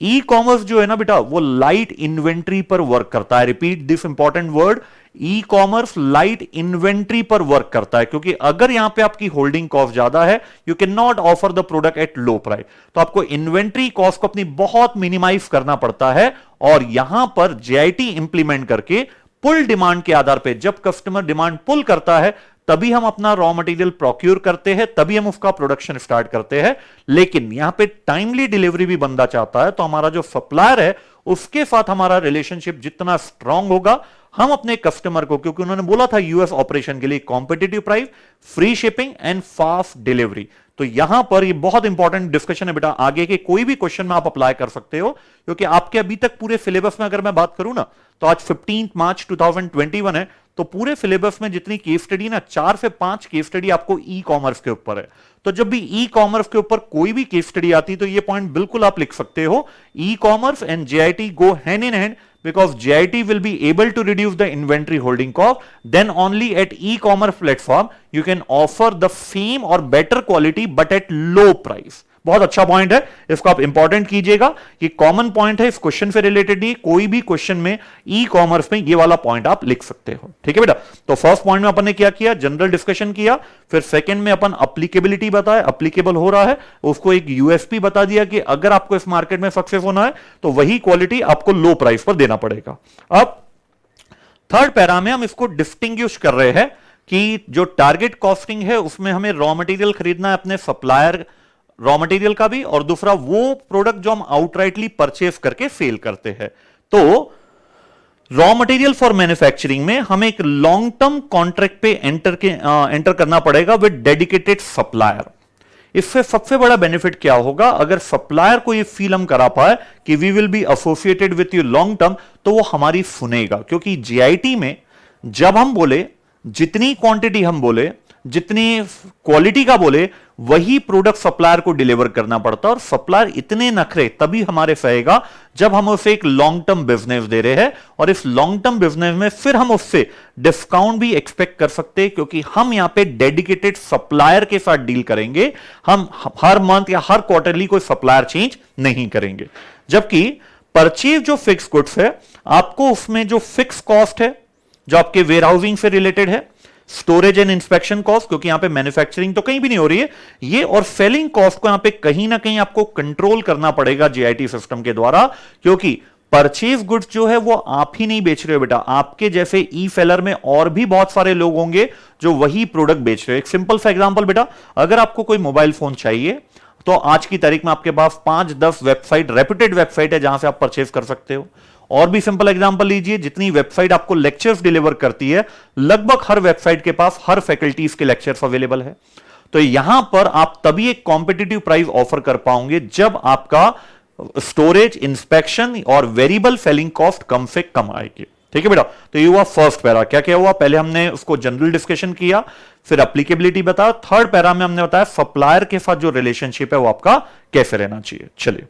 ई कॉमर्स जो है ना बेटा वो लाइट इन्वेंट्री पर वर्क करता है। Repeat this important word, e commerce light inventory पर वर्क करता है, क्योंकि अगर यहां पे आपकी होल्डिंग कॉस्ट ज्यादा है, you can not offer the product at low price. तो आपको इन्वेंट्री कॉस्ट को अपनी बहुत मिनिमाइज करना पड़ता है, और यहां पर जेआईटी इंप्लीमेंट करके पुल डिमांड के आधार पर, जब कस्टमर डिमांड पुल करता है तभी हम अपना रॉ मटेरियल प्रोक्योर करते हैं, तभी हम उसका प्रोडक्शन स्टार्ट करते हैं। लेकिन यहां पे टाइमली डिलीवरी भी बंदा चाहता है, तो हमारा जो सप्लायर है उसके साथ हमारा रिलेशनशिप जितना स्ट्रांग होगा, हम अपने कस्टमर को, क्योंकि उन्होंने बोला था यूएस ऑपरेशन के लिए competitive price, free shipping and fast delivery, तो यहां पर ये बहुत इंपॉर्टेंट डिस्कशन है बेटा, आगे के कोई भी क्वेश्चन में आप अप्लाई कर सकते हो, क्योंकि आपके अभी तक पूरे सिलेबस में अगर मैं बात करूं ना, तो आज 15 मार्च 2021 है, तो पूरे सिलेबस में जितनी केस स्टडी ना, 4 से 5 केस स्टडी आपको ई कॉमर्स के ऊपर है। तो जब भी ई कॉमर्स के ऊपर कोई भी केस स्टडी आती है तो ये पॉइंट बिल्कुल आप लिख सकते हो, e commerce and JIT go hand in hand, because JIT will be able to reduce the inventory holding cost, then only at e-commerce platform you can offer the same or better quality but at low price। बहुत अच्छा point है, इसको आप important कीजिएगा, कि common point है, इस question से रिलेटेड नहीं, कोई भी क्वेश्चन में ई कॉमर्स में ये वाला पॉइंट आप लिख सकते हो। ठीक है बेटा, तो फर्स्ट पॉइंट में अपन ने क्या किया, जनरल डिस्कशन किया, फिर सेकंड में अपन अप्लीकेबिलिटी बताया, अप्लीकेबल हो रहा है, उसको एक यूएसपी बता दिया कि अगर आपको इस मार्केट में सक्सेस होना है तो वही क्वालिटी आपको लो प्राइस पर देना पड़ेगा। अब थर्ड पैरा में हम इसको डिस्टिंग्विश कर रहे हैं कि जो टारगेट कॉस्टिंग है उसमें हमें रॉ मटेरियल खरीदना है अपने सप्लायर रॉ मटेरियल का भी, और दूसरा वो प्रोडक्ट जो हम आउटराइटली परचेस करके सेल करते हैं। तो रॉ मटेरियल फॉर मैन्युफैक्चरिंग में हमें एक लॉन्ग टर्म कॉन्ट्रैक्ट पे एंटर करना पड़ेगा विद डेडिकेटेड सप्लायर। इससे सबसे बड़ा बेनिफिट क्या होगा, अगर सप्लायर को ये फील हम करा पाए कि we will be associated with you long term, तो वो हमारी सुनेगा। क्योंकि जीआईटी में जब हम बोले, जितनी क्वांटिटी हम बोले, जितनी क्वालिटी का बोले, वही प्रोडक्ट सप्लायर को डिलीवर करना पड़ता है, और सप्लायर इतने नखरे तभी हमारे सहेगा जब हम उसे एक लॉन्ग टर्म बिजनेस दे रहे हैं, और इस लॉन्ग टर्म बिजनेस में फिर हम उससे डिस्काउंट भी एक्सपेक्ट कर सकते हैं, क्योंकि हम यहां पे डेडिकेटेड सप्लायर के साथ डील करेंगे। हम हर मंथ या हर क्वार्टरली कोई सप्लायर चेंज नहीं करेंगे। जबकि परचेज जो फिक्स गुड्स है, आपको उसमें जो फिक्स कॉस्ट है जो आपके वेयर हाउसिंग से रिलेटेड है, स्टोरेज एंड इंस्पेक्शन कॉस्ट, क्योंकि यहां पे मैन्युफैक्चरिंग तो कहीं भी नहीं हो रही है ये, और सेलिंग कॉस्ट को यहां पे कहीं ना कहीं आपको कंट्रोल करना पड़ेगा जीआईटी सिस्टम के द्वारा, क्योंकि परचेज गुड्स जो है वो आप ही नहीं बेच रहे हो बेटा, आपके जैसे ई सेलर में और भी बहुत सारे लोग होंगे जो वही प्रोडक्ट बेच रहे हो। एक सिंपल सा एग्जांपल बेटा, अगर आपको कोई मोबाइल फोन चाहिए तो आज की तारीख में आपके पास 5-10 वेबसाइट, रेप्यूटेड वेबसाइट है जहां से आप परचेज कर सकते हो। और भी सिंपल एग्जांपल लीजिए, जितनी वेबसाइट आपको लेक्चर्स डिलीवर करती है, लगभग हर वेबसाइट के पास हर फैकल्टीज के लेक्चर्स अवेलेबल है। तो यहां पर आप तभी एक कॉम्पिटिटिव प्राइस ऑफर कर पाओगे जब आपका स्टोरेज, इंस्पेक्शन और वेरिएबल सेलिंग कॉस्ट कम से कम आएगी। ठीक है बेटा, तो ये हुआ फर्स्ट पैरा। क्या क्या हुआ, पहले हमने उसको जनरल डिस्कशन किया, फिर एप्लीकेबिलिटी बताया, थर्ड पैरा में हमने बताया सप्लायर के साथ जो रिलेशनशिप है वो आपका कैसे रहना चाहिए। चलिए,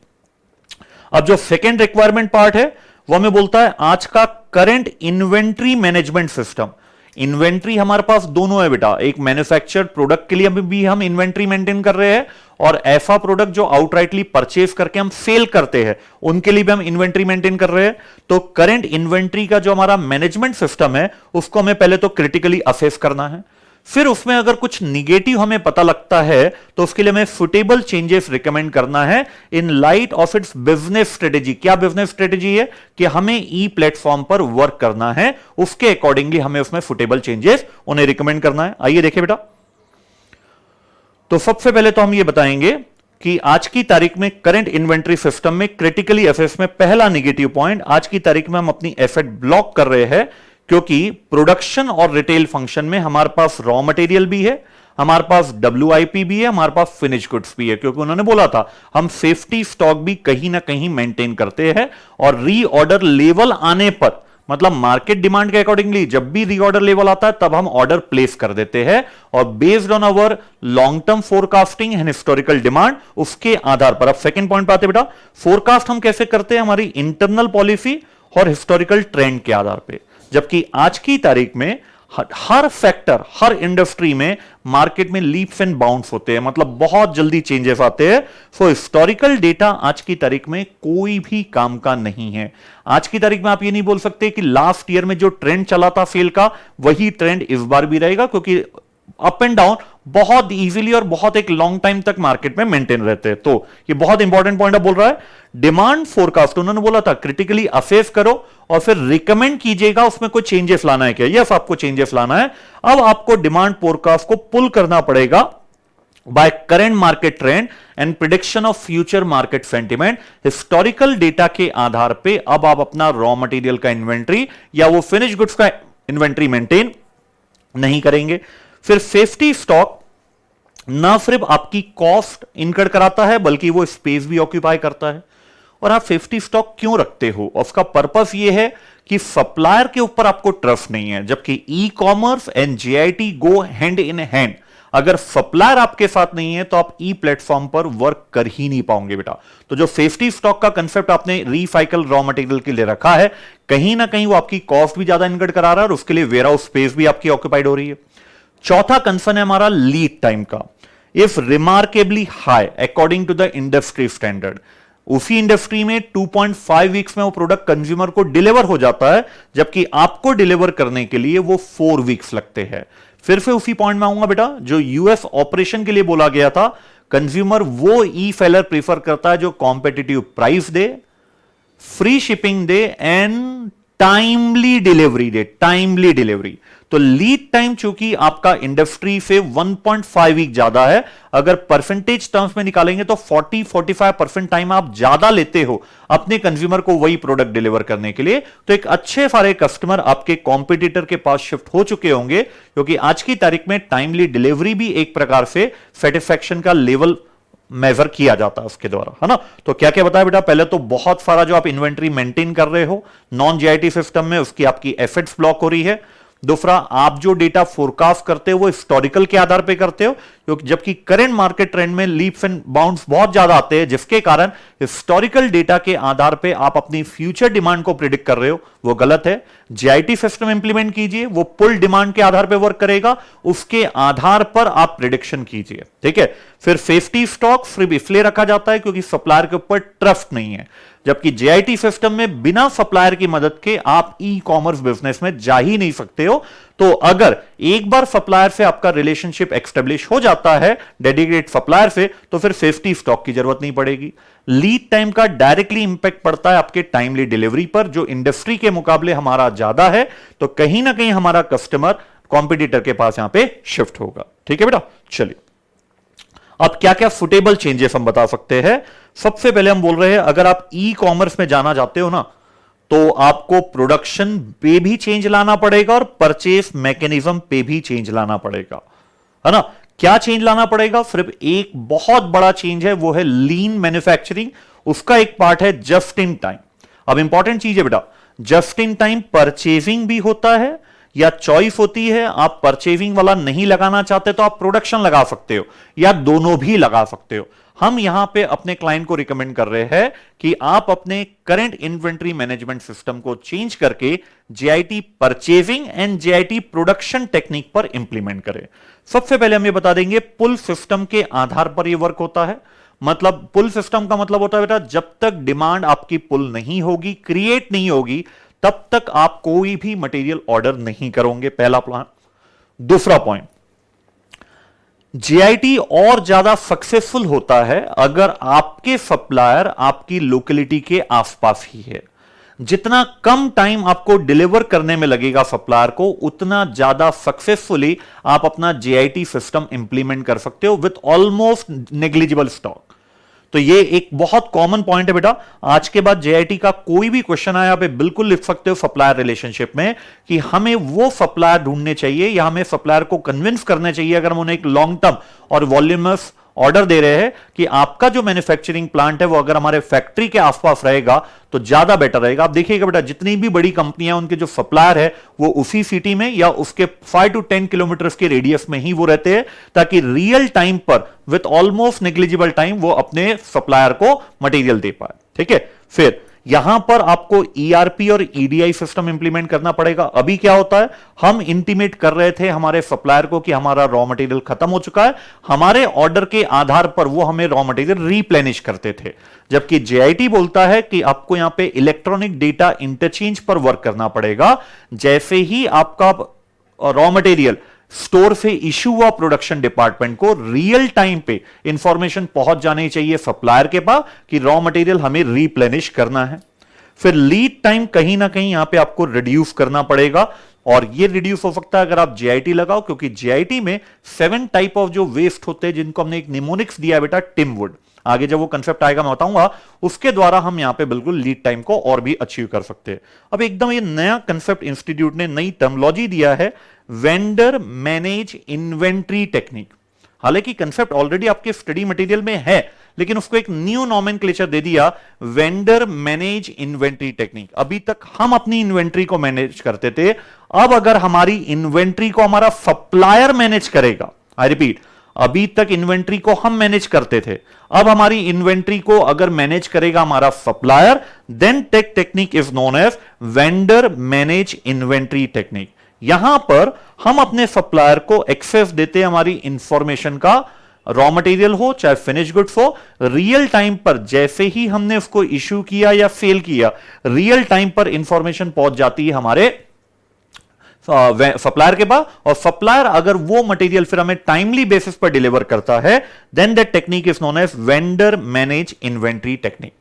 अब जो सेकेंड रिक्वायरमेंट पार्ट है वो हमें बोलता है आज का current inventory management system. Inventory हमारे पास दोनों है बेटा, एक मैन्युफैक्चर्ड प्रोडक्ट के लिए भी हम इन्वेंट्री मेंटेन कर रहे हैं, और ऐसा प्रोडक्ट जो आउटराइटली परचेज करके हम सेल करते हैं उनके लिए भी हम इन्वेंट्री मेंटेन कर रहे हैं। तो करंट इन्वेंट्री का जो हमारा मैनेजमेंट सिस्टम है उसको हमें पहले तो क्रिटिकली असेस करना है, फिर उसमें अगर कुछ निगेटिव हमें पता लगता है तो उसके लिए हमें सुटेबल चेंजेस रिकमेंड करना है in light of its business strategy. क्या बिजनेस स्ट्रेटेजी है कि हमें ई प्लेटफॉर्म पर वर्क करना है, उसके अकॉर्डिंगली हमें उसमें सुटेबल चेंजेस उन्हें रिकमेंड करना है। आइए देखें बेटा, तो सबसे पहले तो हम ये बताएंगे कि आज की तारीख में करंट इन्वेंट्री सिस्टम में क्रिटिकली एसेस में पहला नेगेटिव पॉइंट, आज की तारीख में हम अपनी एसेट ब्लॉक कर रहे हैं, क्योंकि प्रोडक्शन और रिटेल फंक्शन में हमारे पास रॉ मटेरियल भी है, हमारे पास WIP भी है, हमारे पास फिनिश गुड्स भी है, क्योंकि उन्होंने बोला था हम सेफ्टी स्टॉक भी कहीं ना कहीं मेंटेन करते हैं, और रीऑर्डर लेवल आने पर, मतलब मार्केट डिमांड के अकॉर्डिंगली जब भी रीऑर्डर लेवल आता है तब हम ऑर्डर प्लेस कर देते हैं, और based on our long term forecasting and historical demand, उसके आधार पर। अब सेकंड पॉइंट पे आते बेटा, फोरकास्ट हम कैसे करते हैं, हमारी इंटरनल पॉलिसी और हिस्टोरिकल ट्रेंड के आधार पर। जबकि आज की तारीख में हर सेक्टर, हर इंडस्ट्री में मार्केट में लीप्स एंड बाउंड्स होते हैं, मतलब बहुत जल्दी चेंजेस आते हैं। सो हिस्टोरिकल डेटा आज की तारीख में कोई भी काम का नहीं है। आज की तारीख में आप ये नहीं बोल सकते कि लास्ट ईयर में जो ट्रेंड चला था सेल का वही ट्रेंड इस बार भी रहेगा, क्योंकि अप एंड डाउन बहुत इजीली और बहुत एक लॉन्ग टाइम तक मार्केट में मेंटेन रहते हैं। तो ये बहुत इंपॉर्टेंट पॉइंट बोल रहा है। डिमांड फोरकास्ट उन्होंने बोला था क्रिटिकली असेस करो और फिर रिकमेंड कीजिएगा उसमें कोई चेंजेस लाना है क्या। यस, आपको चेंजेस लाना है। अब आपको डिमांड फोरकास्ट को पुल करना पड़ेगा by current market trend and prediction of future market sentiment. Historical data के आधार पे अब आप अपना रॉ मटेरियल का इन्वेंट्री या वो फिनिश गुड्स का इन्वेंट्री मेंटेन नहीं करेंगे। फिर सेफ्टी स्टॉक ना सिर्फ आपकी कॉस्ट इनकर्ड कराता है बल्कि वो स्पेस भी ऑक्यूपाई करता है। और आप सेफ्टी स्टॉक क्यों रखते हो? उसका पर्पस ये है कि सप्लायर के ऊपर आपको ट्रस्ट नहीं है, जबकि e commerce and JIT go hand in hand. अगर सप्लायर आपके साथ नहीं है तो आप ई प्लेटफॉर्म पर वर्क कर ही नहीं पाओगे बेटा। तो जो सेफ्टी स्टॉक का कंसेप्ट आपने रिसाइकल रॉ मटेरियल के लिए रखा है, कहीं ना कहीं वो आपकी कॉस्ट भी ज्यादा इनकर्ड करा रहा है और उसके लिए वेयर हाउस स्पेस भी आपकी ऑक्यूपाइड हो रही है। चौथा कंसर्न है हमारा लीड टाइम का। If remarkably high according to the industry standard. उसी इंडस्ट्री में 2.5 वीक्स में वो प्रोडक्ट कंज्यूमर को डिलीवर हो जाता है, जबकि आपको डिलीवर करने के लिए वो 4 वीक्स लगते हैं। फिर से उसी पॉइंट में आऊंगा बेटा, जो यूएस ऑपरेशन के लिए बोला गया था, कंज्यूमर वो ई सेलर प्रीफर करता है जो competitive price they, free shipping they and timely delivery they, timely delivery. तो लीड टाइम चूंकि आपका इंडस्ट्री से 1.5 वीक ज्यादा है, अगर परसेंटेज टर्म्स में निकालेंगे तो 40-45% टाइम आप ज्यादा लेते हो अपने कंज्यूमर को वही प्रोडक्ट डिलीवर करने के लिए। तो एक अच्छे सारे कस्टमर आपके कॉम्पिटिटर के पास शिफ्ट हो चुके होंगे, क्योंकि आज की तारीख में टाइमली डिलीवरी भी एक प्रकार से सेटिस्फैक्शन का लेवल मेजर किया जाता है उसके द्वारा, है ना। तो क्या क्या बताया बेटा? पहले तो बहुत सारा जो आप इन्वेंट्री मेंटेन कर रहे हो नॉन जीआईटी सिस्टम में, उसकी आपकी एसेट्स ब्लॉक हो रही है। दूसरा, आप जो डेटा फोरकास्ट करते हो वो हिस्टोरिकल के आधार पे करते हो, क्योंकि जबकि करंट मार्केट ट्रेंड में लीप्स एंड बाउंड्स बहुत ज्यादा आते हैं, जिसके कारण हिस्टोरिकल डेटा के आधार पे आप अपनी फ्यूचर डिमांड को प्रिडिक्ट कर रहे हो, वो गलत है। जीआईटी सिस्टम इंप्लीमेंट कीजिए, वो पुल डिमांड के आधार पे वर्क करेगा, उसके आधार पर आप प्रिडिक्शन कीजिए, ठीक है। फिर सेफ्टी स्टॉक सिर्फ इसलिए रखा जाता है क्योंकि सप्लायर के ऊपर ट्रस्ट नहीं है, जबकि जेआईटी सिस्टम में बिना सप्लायर की मदद के आप ई कॉमर्स बिजनेस में जा ही नहीं सकते हो। तो अगर एक बार सप्लायर से आपका रिलेशनशिप एक्स्टेब्लिश हो जाता है डेडिकेटेड सप्लायर से, तो फिर सेफ्टी स्टॉक की जरूरत नहीं पड़ेगी। लीड टाइम का डायरेक्टली इंपैक्ट पड़ता है आपके टाइमली डिलीवरी पर, जो इंडस्ट्री के मुकाबले हमारा ज्यादा है। तो कहीं ना कहीं हमारा कस्टमर कॉम्पिटिटर के पास यहां पे शिफ्ट होगा, ठीक है बेटा। चलिए, अब क्या क्या सुटेबल चेंजेस हम बता सकते हैं। सबसे पहले हम बोल रहे हैं, अगर आप ई कॉमर्स में जाना चाहते हो ना, तो आपको प्रोडक्शन पे भी चेंज लाना पड़ेगा और परचेस मैकेनिज्म पे भी चेंज लाना पड़ेगा, है ना। क्या चेंज लाना पड़ेगा? सिर्फ एक बहुत बड़ा चेंज है, वो है लीन मैन्युफैक्चरिंग। उसका एक पार्ट है जस्ट इन टाइम। अब इंपॉर्टेंट चीज है बेटा, जस्ट इन टाइम परचेजिंग भी होता है या चॉइस होती है। आप परचेजिंग वाला नहीं लगाना चाहते तो आप प्रोडक्शन लगा सकते हो, या दोनों भी लगा सकते हो। हम यहां पे अपने क्लाइंट को रिकमेंड कर रहे हैं कि आप अपने करंट इन्वेंट्री मैनेजमेंट सिस्टम को चेंज करके JIT purchasing and JIT production technique पर इंप्लीमेंट करें। सबसे पहले हम ये बता देंगे, पुल सिस्टम के आधार पर यह वर्क होता है। मतलब पुल सिस्टम का मतलब होता है बेटा, जब तक डिमांड आपकी पुल नहीं होगी, क्रिएट नहीं होगी, तब तक आप कोई भी मटेरियल ऑर्डर नहीं करोगे, पहला प्लान। दूसरा पॉइंट, जेआईटी और ज्यादा सक्सेसफुल होता है अगर आपके सप्लायर आपकी लोकेलिटी के आसपास ही है। जितना कम टाइम आपको डिलीवर करने में लगेगा सप्लायर को, उतना ज्यादा सक्सेसफुली आप अपना जेआईटी सिस्टम इंप्लीमेंट कर सकते हो विथ ऑलमोस्ट नेग्लिजिबल स्टॉक। तो ये एक बहुत कॉमन पॉइंट है बेटा। आज के बाद जेआईटी का कोई भी क्वेश्चन आया, आप बिल्कुल लिख सकते हो सप्लायर रिलेशनशिप में कि हमें वो सप्लायर ढूंढने चाहिए या हमें सप्लायर को कन्विंस करना चाहिए, अगर हम उन्हें एक लॉन्ग टर्म और वॉल्यूमस ऑर्डर दे रहे हैं, कि आपका जो मैन्युफैक्चरिंग प्लांट है वो अगर हमारे फैक्ट्री के आसपास रहेगा तो ज्यादा बेटर रहेगा। आप देखिएगा बेटा, जितनी भी बड़ी कंपनियां, उनके जो सप्लायर है वो उसी सिटी में या उसके 5 to 10 किलोमीटर के रेडियस में ही वो रहते हैं, ताकि रियल टाइम पर विथ ऑलमोस्ट नेग्लिजिबल टाइम वो अपने सप्लायर को मटेरियल दे पाए, ठीक है। फिर यहां पर आपको ईआरपी और ईडीआई सिस्टम इंप्लीमेंट करना पड़ेगा। अभी क्या होता है, हम इंटीमेट कर रहे थे हमारे सप्लायर को कि हमारा रॉ मटेरियल खत्म हो चुका है, हमारे ऑर्डर के आधार पर वो हमें रॉ मटेरियल रीप्लेनिश करते थे। जबकि जेआईटी बोलता है कि आपको यहां पे इलेक्ट्रॉनिक डेटा इंटरचेंज पर वर्क करना पड़ेगा। जैसे ही आपका रॉ मटेरियल स्टोर से इश्यू हुआ प्रोडक्शन डिपार्टमेंट को, रियल टाइम पे इंफॉर्मेशन पहुंच जानी चाहिए सप्लायर के पास कि रॉ मटेरियल हमें रीप्लेनिश करना है। फिर लीड टाइम कहीं ना कहीं यहां पे आपको रिड्यूस करना पड़ेगा, और ये रिड्यूस हो सकता है अगर आप जेआईटी लगाओ, क्योंकि जेआईटी में 7 टाइप ऑफ जो वेस्ट होते हैं, जिनको हमने एक निमोनिक्स दिया है बेटा, टिमवुड। आगे जब वो कंसेप्ट आएगा मैं बताऊंगा, उसके द्वारा हम यहां पे बिल्कुल लीड टाइम को और भी अचीव कर सकते हैं। अब एकदम ये नया कंसेप्ट इंस्टीट्यूट ने नई टर्मोलॉजी दिया है, वेंडर मैनेज इन्वेंट्री टेक्निक। हालांकि कंसेप्ट ऑलरेडी आपके स्टडी मटेरियल में है, लेकिन उसको एक न्यू नॉमेनक्लेचर दे दिया, वेंडर मैनेज इन्वेंट्री टेक्निक। अभी तक हम अपनी इन्वेंट्री को मैनेज करते थे, अब अगर हमारी इन्वेंट्री को हमारा सप्लायर मैनेज करेगा, आई रिपीट, अभी तक इन्वेंट्री को हम मैनेज करते थे, अब हमारी इन्वेंट्री को अगर मैनेज करेगा हमारा supplier, then technique is known as vendor manage inventory technique. यहां पर हम अपने सप्लायर को एक्सेस देते हैं हमारी इंफॉर्मेशन का, रॉ मटेरियल हो चाहे फिनिश गुड्स हो, रियल टाइम पर जैसे ही हमने उसको इश्यू किया या सेल किया, रियल टाइम पर इंफॉर्मेशन पहुंच जाती है हमारे सप्लायर के पास, और सप्लायर अगर वो मटेरियल फिर हमें टाइमली बेसिस पर डिलीवर करता है, then that technique is known as vendor manage inventory technique.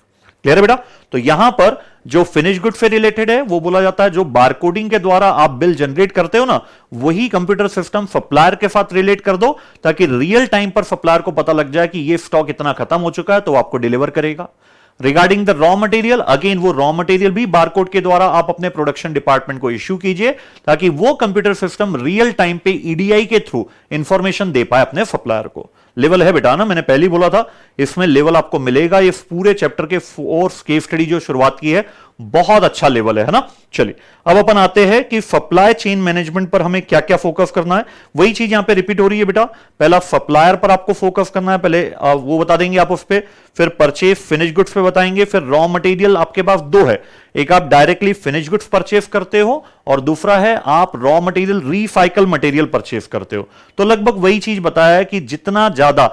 Clear है बेटा? तो यहां पर जो फिनिश गुड से रिलेटेड है वो बोला जाता है, जो बारकोडिंग के द्वारा आप बिल जनरेट करते हो ना, वही कंप्यूटर सिस्टम सप्लायर के साथ रिलेट कर दो, ताकि रियल टाइम पर सप्लायर को पता लग जाए कि ये स्टॉक इतना खत्म हो चुका है, तो आपको डिलीवर करेगा। Regarding the raw material, again वो रॉ मटेरियल भी बारकोड के द्वारा आप अपने प्रोडक्शन डिपार्टमेंट को इश्यू कीजिए, ताकि वो कंप्यूटर सिस्टम रियल टाइम पे ईडीआई के थ्रू इंफॉर्मेशन दे पाए अपने सप्लायर को। लेवल है बेटा ना, मैंने पहले ही बोला था इसमें लेवल आपको मिलेगा। इस पूरे चैप्टर के 4 केस स्टडी जो शुरुआत की है, बहुत अच्छा लेवल है ना। चलिए अब अपन आते हैं कि सप्लाई चेन मैनेजमेंट पर हमें क्या क्या फोकस करना है। वही चीज यहां पे रिपीट हो रही है बेटा, पहला सप्लायर पर आपको फोकस करना है, पहले वो बता देंगे आप उस पर, फिर परचेज फिनिश गुड्स पे बताएंगे, फिर रॉ मटेरियल आपके पास दो है, एक आप डायरेक्टली फिनिश गुड्स परचेज करते हो और दूसरा है आप raw material recycle material purchase करते हो। तो लगभग वही चीज बताया है कि जितना ज्यादा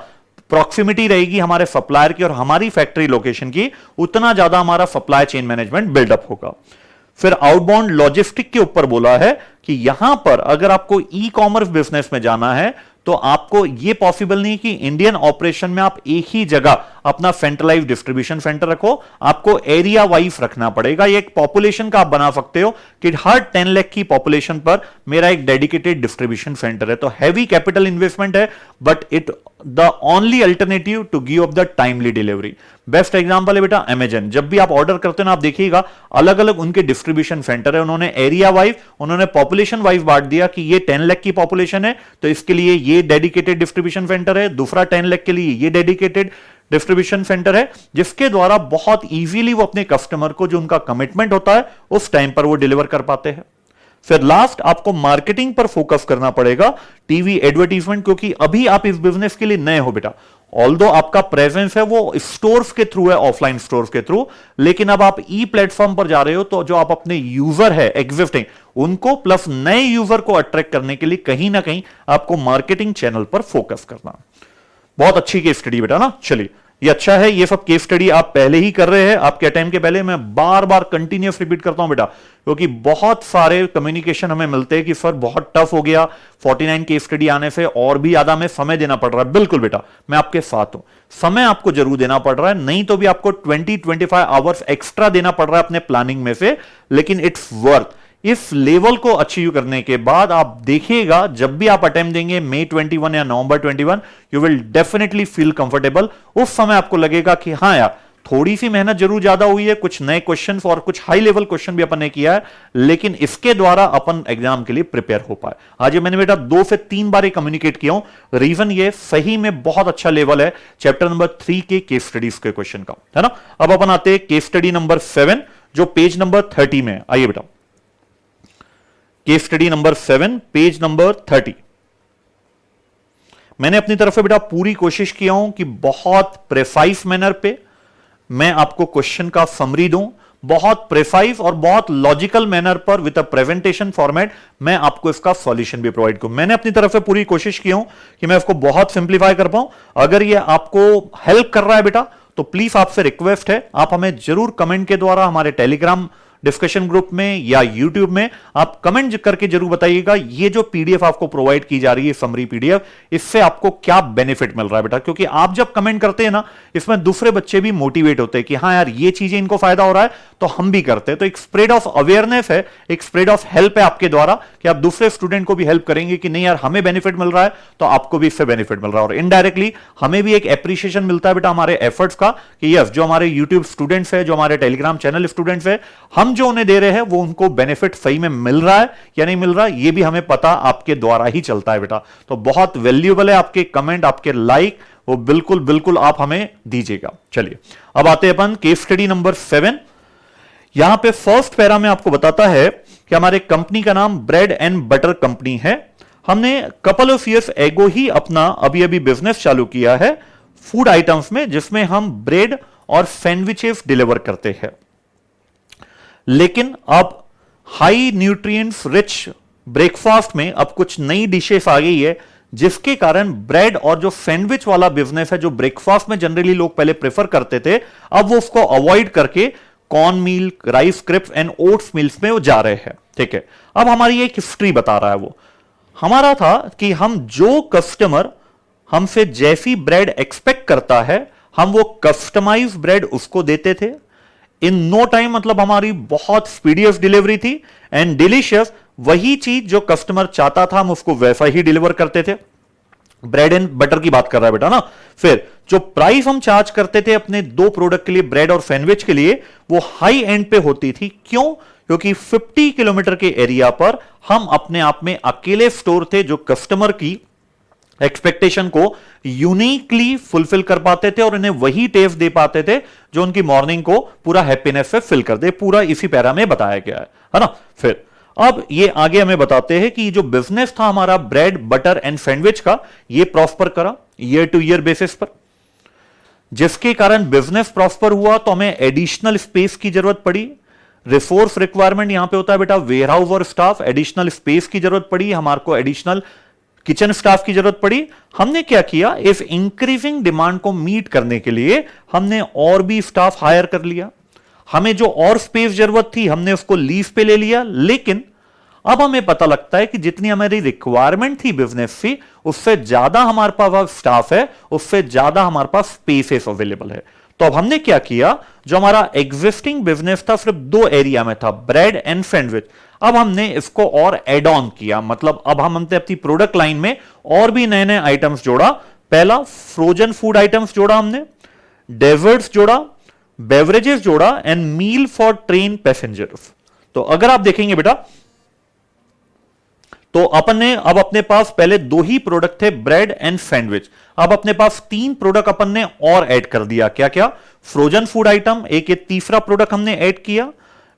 प्रॉक्सिमिटी रहेगी हमारे सप्लायर की और हमारी फैक्ट्री लोकेशन की, उतना ज्यादा हमारा सप्लाई चेन मैनेजमेंट बिल्डअप होगा। फिर आउटबाउंड लॉजिस्टिक के ऊपर बोला है कि यहां पर अगर आपको ई कॉमर्स बिजनेस में जाना है तो आपको यह पॉसिबल नहीं कि इंडियन ऑपरेशन में आप एक ही जगह अपना सेंट्रलाइज डिस्ट्रीब्यूशन सेंटर रखो, आपको एरिया वाइज रखना पड़ेगा। ये एक पॉपुलेशन का आप बना सकते हो कि हर 10 लाख की पॉपुलेशन पर मेरा एक डेडिकेटेड डिस्ट्रीब्यूशन सेंटर है। तो हैवी कैपिटल इन्वेस्टमेंट है, but it the only alternative to give up the timely delivery. Best example है बेटा अमेजन, जब भी आप ऑर्डर करते हो ना, आप देखिएगा अलग अलग उनके डिस्ट्रीब्यूशन सेंटर है, उन्होंने एरिया वाइज, उन्होंने पॉपुलेशन वाइज बांट दिया कि ये 10 लाख की पॉपुलेशन है तो इसके लिए ये डेडिकेटेड डिस्ट्रीब्यूशन सेंटर है, दूसरा 10 लाख के लिए ये डेडिकेटेड डिस्ट्रीब्यूशन सेंटर है, जिसके द्वारा बहुत इजीली वो अपने कस्टमर को जो उनका कमिटमेंट होता है उस टाइम पर वो डिलीवर कर पाते हैं। फिर लास्ट आपको मार्केटिंग पर फोकस करना पड़ेगा, टीवी एडवर्टीजमेंट, क्योंकि अभी आप इस बिजनेस के लिए नए हो बेटा। ऑल्दो आपका प्रेजेंस है वो स्टोर्स के थ्रू है, ऑफलाइन स्टोर्स के थ्रू, लेकिन अब आप ई प्लेटफॉर्म पर जा रहे हो तो जो आप अपने यूजर है एग्जिस्टिंग उनको प्लस नए यूजर को अट्रैक्ट करने के लिए कहीं ना कहीं आपको मार्केटिंग चैनल पर फोकस करना। बहुत अच्छी केस स्टडी बेटा ना। चलिए ये अच्छा है, ये सब केस स्टडी आप पहले ही कर रहे हैं, आपके अटेम्प्ट के पहले। मैं बार बार कंटिन्यूस रिपीट करता हूं बेटा, क्योंकि बहुत सारे कम्युनिकेशन हमें मिलते हैं कि सर बहुत टफ हो गया 49 केस स्टडी आने से, और भी ज्यादा हमें समय देना पड़ रहा है। बिल्कुल बेटा, मैं आपके साथ हूं, समय आपको जरूर देना पड़ रहा है, नहीं तो भी आपको 20-25 आवर्स एक्स्ट्रा देना पड़ रहा है अपने प्लानिंग में से, लेकिन इट्स वर्थ। इस लेवल को अचीव करने के बाद आप देखिएगा जब भी आप अटेम्प्ट देंगे मई 21 या नवंबर 21, you will definitely feel comfortable. उस समय आपको लगेगा कि हाँ यार थोड़ी सी मेहनत जरूर ज्यादा हुई है, कुछ नए क्वेश्चंस और कुछ हाई लेवल क्वेश्चन भी अपन ने किया है, लेकिन इसके द्वारा अपन एग्जाम के लिए प्रिपेयर हो पाए। आज मैंने बेटा 2 से 3 बार कम्युनिकेट किया हूं, रीजन ये सही में बहुत अच्छा लेवल है चैप्टर नंबर 3 के केस स्टडीज के क्वेश्चन का, है ना। अब अपन आते हैं केस स्टडी नंबर 7 जो पेज नंबर 30 में है। आइए बेटा, case study number 7 page number 30। मैंने अपनी तरफ से बेटा पूरी कोशिश किया हूं कि बहुत प्रेसाइज मैनर पे मैं आपको क्वेश्चन का समरी दूं, बहुत प्रेसाइज और बहुत लॉजिकल मैनर पर विद अ प्रेजेंटेशन फॉर्मेट मैं आपको इसका सॉल्यूशन भी प्रोवाइड करूं। मैंने अपनी तरफ से पूरी कोशिश की हूं कि मैं इसको बहुत सिंप्लीफाई कर पाऊं। अगर ये आपको हेल्प कर रहा है बेटा तो प्लीज आपसे रिक्वेस्ट है, आप हमें जरूर कमेंट के द्वारा हमारे टेलीग्राम डिस्कशन ग्रुप में या यूट्यूब में आप कमेंट करके जरूर बताइएगा ये जो पीडीएफ आपको प्रोवाइड की जा रही है समरी पीडीएफ, इससे आपको क्या बेनिफिट मिल रहा है बेटा। क्योंकि आप जब कमेंट करते हैं ना, इसमें दूसरे बच्चे भी मोटिवेट होते हैं कि हाँ यार ये चीजें इनको फायदा हो रहा है तो हम भी करते हैं। तो एक स्प्रेड ऑफ अवेयरनेस है, एक स्प्रेड ऑफ हेल्प है आपके द्वारा कि आप दूसरे स्टूडेंट को भी हेल्प करेंगे कि नहीं यार हमें बेनिफिट मिल रहा है तो आपको भी इससे बेनिफिट मिल रहा है। और इनडायरेक्टली हमें भी एक एप्रिसिएशन मिलता है बेटा हमारे एफर्ट्स का कि यस जो हमारे यूट्यूब स्टूडेंट्स है, जो हमारे टेलीग्राम चैनल स्टूडेंट्स है, हम हम जो उन्हें दे रहे हैं वो उनको बेनिफिट सही में मिल रहा है या नहीं मिल रहा, ये भी हमें पता आपके द्वारा ही चलता है बेटा। तो बहुत वैल्यूएबल है आपके कमेंट, आपके लाइक, वो बिल्कुल बिल्कुल आप हमें दीजिएगा। चलिए अब आते हैं अपन केस स्टडी नंबर 7। यहां पे फर्स्ट पैरा में आपको बताता है कि हमारे कंपनी का नाम ब्रेड एंड बटर कंपनी है। हमने कपल ऑफ ईयर्स एगो ही अपना अभी अभी बिजनेस चालू किया है फूड आइटम्स में, जिसमें हम ब्रेड और सैंडविचेस डिलीवर करते हैं। लेकिन अब हाई न्यूट्रिएंट्स रिच ब्रेकफास्ट में अब कुछ नई डिशेस आ गई है, जिसके कारण ब्रेड और जो सैंडविच वाला बिजनेस है जो ब्रेकफास्ट में जनरली लोग पहले प्रेफर करते थे, अब वो उसको अवॉइड करके corn meal, rice crisps and oats meals में वो जा रहे हैं। ठीक है, अब हमारी एक हिस्ट्री बता रहा है। वो हमारा था कि हम जो कस्टमर हमसे जैसी ब्रेड एक्सपेक्ट करता है हम वो कस्टमाइज ब्रेड उसको देते थे इन नो टाइम, मतलब हमारी बहुत स्पीडियस डिलीवरी थी एंड डिलीशियस। वही चीज जो कस्टमर चाहता था हम उसको वैसा ही डिलीवर करते थे। ब्रेड एंड बटर की बात कर रहा है बेटा ना। फिर जो प्राइस हम चार्ज करते थे अपने दो प्रोडक्ट के लिए, ब्रेड और सैंडविच के लिए, वो हाई एंड पे होती थी। क्यों? क्योंकि 50 किलोमीटर के एरिया पर हम अपने आप में अकेले स्टोर थे जो कस्टमर की एक्सपेक्टेशन को यूनिकली फुलफिल कर पाते थे और इन्हें वही टेस्ट दे पाते थे जो उनकी मॉर्निंग को पूरा हैप्पीनेस से फिल कर दे। पूरा इसी पैरा में बताया गया है ना। फिर अब ये आगे हमें बताते हैं कि जो बिजनेस था हमारा ब्रेड बटर एंड सैंडविच का, ये प्रॉस्पर करा ईयर टू ईयर बेसिस पर, जिसके कारण बिजनेस प्रॉस्पर हुआ तो हमें एडिशनल स्पेस की जरूरत पड़ी। रिसोर्स रिक्वायरमेंट यहां पे होता है बेटा वेयर हाउस और स्टाफ। एडिशनल स्पेस की जरूरत पड़ी, हमारे को एडिशनल किचन स्टाफ की जरूरत पड़ी। हमने क्या किया, इस इंक्रीजिंग डिमांड को मीट करने के लिए हमने और भी स्टाफ हायर कर लिया। हमें जो और स्पेस जरूरत थी हमने उसको लीज पे ले लिया। लेकिन अब हमें पता लगता है कि जितनी हमारी रिक्वायरमेंट थी बिजनेस की, उससे ज्यादा हमारे पास स्टाफ है, उससे ज्यादा हमारे पास स्पेसेस अवेलेबल है। तो अब हमने क्या किया, जो हमारा एग्जिस्टिंग बिजनेस था सिर्फ दो एरिया में था, ब्रेड एंड सैंडविच, अब हमने इसको और एड ऑन किया। मतलब अब हमने अपनी प्रोडक्ट लाइन में और भी नए नए आइटम्स जोड़ा। पहला फ्रोजन फूड आइटम्स जोड़ा हमने, डेजर्ट्स जोड़ा, बेवरेजेस जोड़ा and meal for train passengers. तो अगर आप देखेंगे बेटा तो अपन ने अब अपने पास पहले दो ही प्रोडक्ट थे ब्रेड एंड सैंडविच, अब अपने पास तीन प्रोडक्ट अपन ने और ऐड कर दिया। क्या क्या? फ्रोजन फूड आइटम एक, ये तीसरा प्रोडक्ट हमने ऐड किया,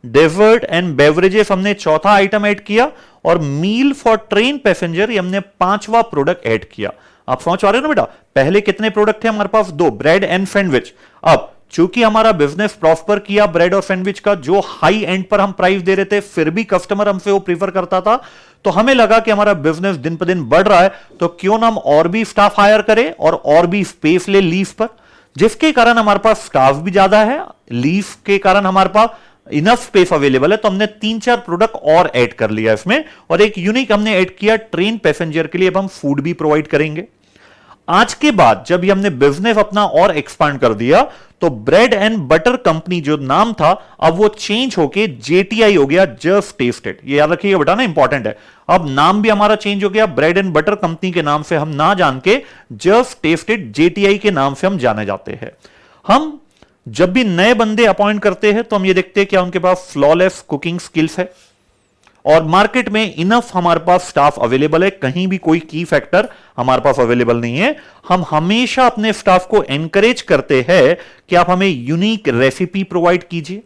डेजर्ट एंड बेवरेजेस हमने चौथा आइटम ऐड किया, और मील फॉर ट्रेन पैसेंजर ये हमने पांचवा प्रोडक्ट ऐड किया। आप समझ पा रहे हो ना बेटा, पहले कितने प्रोडक्ट थे हमारे पास? दो, ब्रेड एंड सैंडविच। अब चूंकि हमारा बिजनेस प्रॉस्पर किया ब्रेड और सैंडविच का, जो हाई एंड पर हम प्राइस दे रहे थे फिर भी कस्टमर हमसे वो प्रीफर करता था, तो हमें लगा कि हमारा बिजनेस दिन पर दिन बढ़ रहा है, तो क्यों ना हम और भी स्टाफ हायर करें और भी स्पेस ले लीज पर, जिसके कारण हमारे पास स्टाफ भी ज्यादा है, लीज के कारण हमारे पास इनफ स्पेस अवेलेबल है। तो हमने 3-4 प्रोडक्ट और ऐड कर लिया इसमें, और एक यूनिक हमने ऐड किया ट्रेन पैसेंजर के लिए। अब हम फूड भी प्रोवाइड करेंगे। आज के बाद जब ये हमने बिजनेस अपना और एक्सपांड कर दिया, तो ब्रेड एंड बटर कंपनी जो नाम था अब वो चेंज होके जेटीआई हो गया, जस्ट टेस्टेड। ये याद रखिएगा बेटा ना, इंपॉर्टेंट है। अब नाम भी हमारा चेंज हो गया, ब्रेड एंड बटर कंपनी के नाम से हम ना जान के जस्ट टेस्टेड जेटीआई के नाम से हम जाने जाते हैं। हम जब भी नए बंदे अपॉइंट करते हैं तो हम ये देखते हैं क्या उनके पास फ्लॉलेस कुकिंग स्किल्स है, और मार्केट में इनफ हमारे पास स्टाफ अवेलेबल है, कहीं भी कोई की फैक्टर हमारे पास अवेलेबल नहीं है। हम हमेशा अपने स्टाफ को एनकरेज करते हैं कि आप हमें यूनिक रेसिपी प्रोवाइड कीजिए,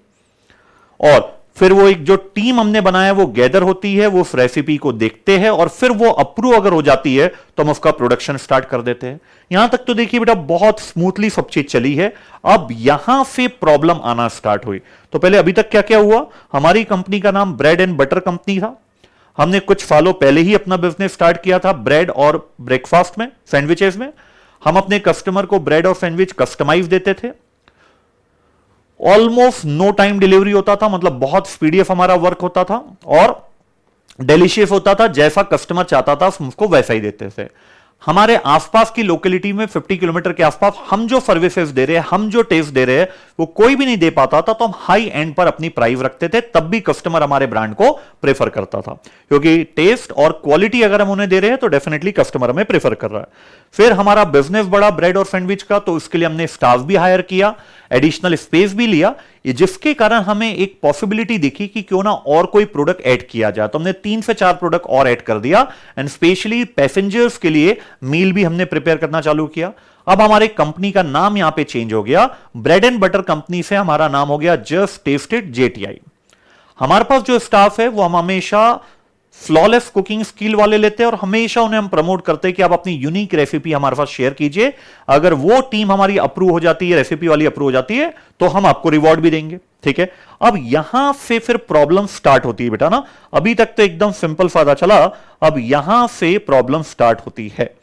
और फिर वो एक जो टीम हमने बनाया वो गैदर होती है, वो उस रेसिपी को देखते हैं, और फिर वो अप्रूव अगर हो जाती है तो हम उसका प्रोडक्शन स्टार्ट कर देते हैं। यहां तक तो देखिए बेटा बहुत स्मूथली सब चीज चली है। अब यहां से प्रॉब्लम आना स्टार्ट हुई। तो पहले अभी तक क्या क्या हुआ, हमारी कंपनी का नाम ब्रेड एंड बटर कंपनी था। हमने कुछ सालों पहले ही अपना बिजनेस स्टार्ट किया था ब्रेड और ब्रेकफास्ट में, सैंडविचेस में। हम अपने कस्टमर को ब्रेड और सैंडविच कस्टमाइज देते थे। ऑलमोस्ट नो टाइम डिलीवरी होता था, मतलब बहुत स्पीडीएफ हमारा वर्क होता था, और डिलीशियस होता था, जैसा कस्टमर चाहता था उसको वैसा ही देते थे। हमारे आसपास की लोकेलिटी में 50 किलोमीटर के आसपास हम जो सर्विसेज दे रहे हैं, हम जो टेस्ट दे रहे हैं, वो कोई भी नहीं दे पाता था, तो हम हाई एंड पर अपनी प्राइस रखते थे, तब भी कस्टमर हमारे ब्रांड को प्रेफर करता था, क्योंकि टेस्ट और क्वालिटी अगर हम उन्हें दे रहे हैं तो डेफिनेटली कस्टमर हमें प्रेफर कर रहा है। फिर हमारा बिजनेस बढ़ा ब्रेड और सैंडविच का, तो इसके लिए हमने स्टाफ भी हायर किया, एडिशनल स्पेस भी लिया, जिसके कारण हमें एक पॉसिबिलिटी दिखी कि क्यों ना और कोई प्रोडक्ट ऐड किया जाए, तो हमने 3 से 4 प्रोडक्ट और ऐड कर दिया, एंड स्पेशली पैसेंजर्स के लिए मील भी हमने प्रिपेयर करना चालू किया। अब हमारे कंपनी का नाम यहां पे चेंज हो गया, ब्रेड एंड बटर कंपनी से हमारा नाम हो गया जस्ट टेस्टेड जेटीआई। हमारे पास जो स्टाफ है वो हम हमेशा फ्लॉलेस कुकिंग स्किल वाले लेते हैं, और हमेशा उन्हें हम प्रमोट करते हैं कि आप अपनी यूनिक रेसिपी हमारे पास शेयर कीजिए, अगर वो टीम हमारी अप्रूव हो जाती है, रेसिपी वाली अप्रूव हो जाती है, तो हम आपको रिवॉर्ड भी देंगे। ठीक है, अब यहां से फिर प्रॉब्लम स्टार्ट होती है बेटा ना, अभी तक तो एकदम सिंपल फायदा चला, अब यहां से प्रॉब्लम स्टार्ट होती है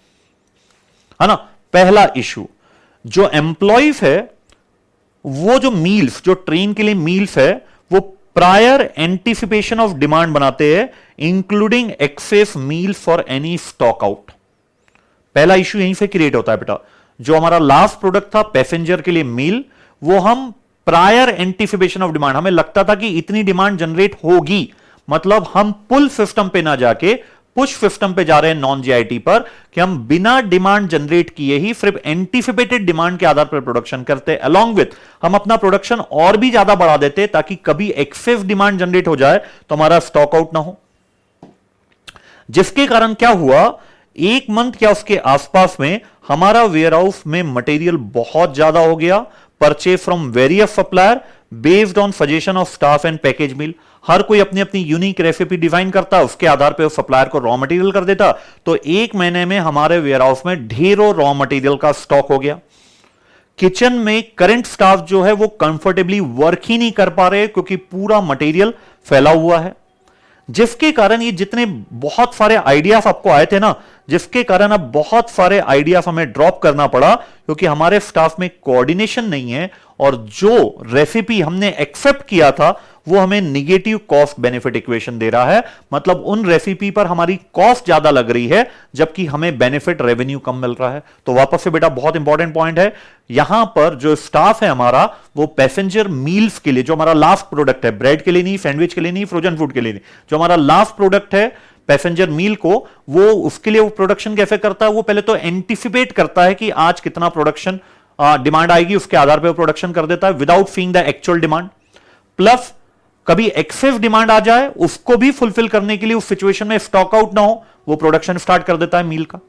ना। पहला इशू, जो एम्प्लॉइज है वो जो मील्स, जो ट्रेन के लिए मील्स है, वो प्रायर एंटिसिपेशन ऑफ डिमांड बनाते हैं, including excess meal for any stock out. पहला इशू यहीं से क्रिएट होता है बेटा, जो हमारा लास्ट प्रोडक्ट था पैसेंजर के लिए मील, वो हम प्रायर एंटिसिपेशन ऑफ डिमांड, हमें लगता था कि इतनी डिमांड जनरेट होगी, मतलब हम पुल सिस्टम पे ना जाके पुश सिस्टम पे जा रहे हैं नॉन जीआईटी पर, कि हम बिना डिमांड जनरेट किए ही सिर्फ एंटिसिपेटेड डिमांड के आधार पर प्रोडक्शन करते, अलोंग विथ हम अपना प्रोडक्शन और भी ज्यादा बढ़ा देते, ताकि कभी एक्सेस डिमांड जनरेट हो जाए तो हमारा स्टॉक आउट ना हो। जिसके कारण क्या हुआ, एक मंथ क्या उसके आसपास में हमारा वेयर हाउस में मटेरियल बहुत ज्यादा हो गया, purchase from various supplier based on suggestion of staff and package meal. हर कोई अपनी अपनी यूनिक रेसिपी डिजाइन करता, उसके आधार पर सप्लायर को रॉ मटेरियल कर देता, तो एक महीने में हमारे वेयर हाउस में ढेरों रॉ मटेरियल का स्टॉक हो गया। किचन में करंट स्टाफ जो है वो कंफर्टेबली वर्क ही नहीं कर पा रहे, क्योंकि पूरा मटेरियल फैला हुआ है, जिसके कारण ये जितने बहुत सारे आइडियाज आपको आए थे ना, जिसके कारण अब बहुत सारे आइडियाज हमें ड्रॉप करना पड़ा, क्योंकि हमारे स्टाफ में कोऑर्डिनेशन नहीं है, और जो रेसिपी हमने एक्सेप्ट किया था वो हमें निगेटिव कॉस्ट बेनिफिट इक्वेशन दे रहा है, मतलब उन रेसिपी पर हमारी कॉस्ट ज्यादा लग रही है, जबकि हमें बेनिफिट रेवेन्यू कम मिल रहा है। तो वापस से बेटा बहुत इंपॉर्टेंट पॉइंट है, यहां पर जो स्टाफ है हमारा, वो पैसेंजर मील्स के लिए, जो हमारा लास्ट प्रोडक्ट है, ब्रेड के लिए नहीं, सैंडविच के लिए नहीं, फ्रोजन फूड के लिए नहीं, जो हमारा लास्ट प्रोडक्ट है पैसेंजर मील को, वो उसके लिए वो प्रोडक्शन कैसे करता है, वो पहले तो एंटिसिपेट करता है कि आज कितना प्रोडक्शन डिमांड आएगी, उसके आधार पर प्रोडक्शन कर देता है without seeing the actual demand. Plus कभी एक्सेस डिमांड आ जाए, उसको भी फुलफिल करने के लिए उस सिचुएशन में स्टॉक आउट ना हो, वो प्रोडक्शन स्टार्ट कर देता है मील का।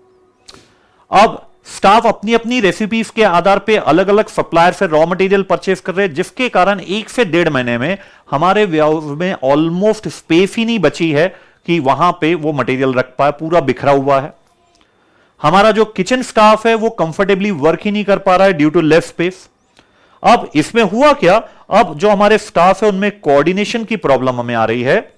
अब स्टाफ अपनी अपनी रेसिपीज के आधार पे अलग अलग सप्लायर से रॉ मटेरियल परचेस कर रहे हैं, जिसके कारण 1 से 1.5 महीने में हमारे वेयरहाउस में ऑलमोस्ट स्पेस ही नहीं बची है कि वहां पे वो मटेरियल रख पाए, पूरा बिखरा हुआ है। हमारा जो किचन स्टाफ है वो कंफर्टेबली वर्क ही नहीं कर पा रहा है ड्यू टू लेस स्पेस। अब इसमें हुआ क्या, अब जो हमारे स्टाफ है उनमें कोऑर्डिनेशन की प्रॉब्लम हमें आ रही है,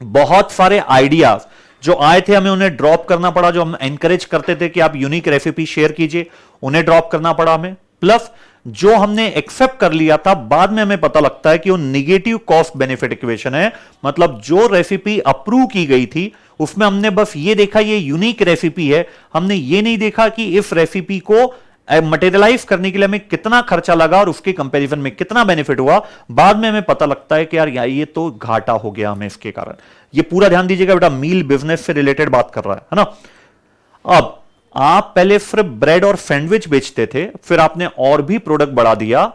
बहुत सारे आइडियाज जो आए थे हमें उन्हें ड्रॉप करना पड़ा, जो हम एनकरेज करते थे कि आप यूनिक रेसिपी शेयर कीजिए, उन्हें ड्रॉप करना पड़ा हमें। प्लस जो हमने एक्सेप्ट कर लिया था, बाद में हमें पता लगता है कि वो निगेटिव कॉस्ट बेनिफिट इक्वेशन है, मतलब जो रेसिपी अप्रूव की गई थी उसमें हमने बस ये देखा ये यूनिक रेसिपी है, हमने ये नहीं देखा कि इस रेसिपी को मटेरियलाइज करने के लिए हमें कितना खर्चा लगा और उसके कंपैरिजन में कितना बेनिफिट हुआ। बाद में हमें पता लगता है कि यार ये तो घाटा हो गया हमें इसके कारण। ये पूरा ध्यान दीजिएगा बेटा, मील बिजनेस से रिलेटेड बात कर रहा है ना। अब आप पहले सिर्फ ब्रेड और सैंडविच बेचते थे, फिर आपने और भी प्रोडक्ट बढ़ा दिया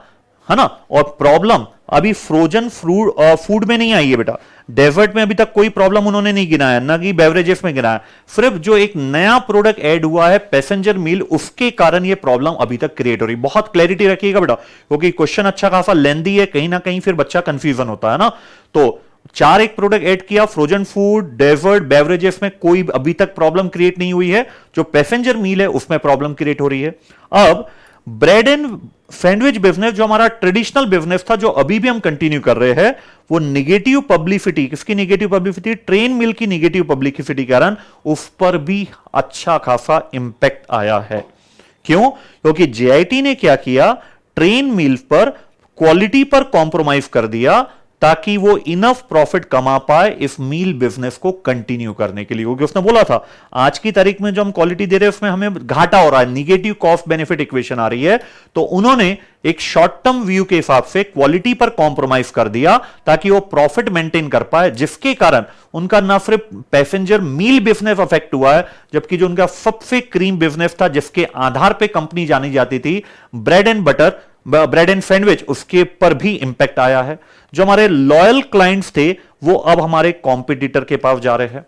है ना, और प्रॉब्लम अभी फ्रोजन फूड में नहीं आई है बेटा, डेजर्ट में अभी तक कोई प्रॉब्लम उन्होंने नहीं गिनाया, ना कि बेवरेजेस में गिनाया, सिर्फ जो एक नया प्रोडक्ट ऐड हुआ है पैसेंजर मील, उसके कारण ये प्रॉब्लम अभी तक क्रिएट हो रही है। बहुत क्लैरिटी रखिएगा बेटा, क्योंकि क्वेश्चन अच्छा खासा लेंदी है, कहीं ना कहीं फिर बच्चा कंफ्यूजन होता है ना। तो 4 एक प्रोडक्ट ऐड किया, फ्रोजन फूड, डेजर्ट, बेवरेजेस में कोई अभी तक प्रॉब्लम क्रिएट नहीं हुई है, जो पैसेंजर मील है उसमें प्रॉब्लम क्रिएट हो रही है। अब ब्रेड एंड सैंडविच बिजनेस जो हमारा ट्रेडिशनल बिजनेस था, जो अभी भी हम कंटिन्यू कर रहे हैं, वो निगेटिव पब्लिसिटी, किसकी निगेटिव पब्लिसिटी, ट्रेन मिल की निगेटिव पब्लिसिटी के कारण उस पर भी अच्छा खासा इंपैक्ट आया है। क्यों? क्योंकि जेआईटी ने क्या किया, ट्रेन मिल पर क्वालिटी पर कॉम्प्रोमाइज कर दिया, ताकि वो इनफ प्रॉफिट कमा पाए इस मील बिजनेस को कंटिन्यू करने के लिए। क्योंकि उसने बोला था आज की तारीख में जो हम क्वालिटी दे रहे हैं उसमें हमें घाटा हो रहा है, निगेटिव कॉस्ट बेनिफिट इक्वेशन आ रही है, तो उन्होंने एक शॉर्ट टर्म व्यू के हिसाब से क्वालिटी पर कॉम्प्रोमाइज कर दिया ताकि वो प्रॉफिट मेंटेन कर पाए, जिसके कारण उनका ना सिर्फ पैसेंजर मील बिजनेस अफेक्ट हुआ है, जबकि जो उनका सबसे क्रीम बिजनेस था जिसके आधार पर कंपनी जानी जाती थी, bread and butter, bread and sandwich, उसके पर भी इंपैक्ट आया है। जो हमारे लॉयल क्लाइंट्स थे वो अब हमारे कॉम्पिटिटर के पास जा रहे हैं।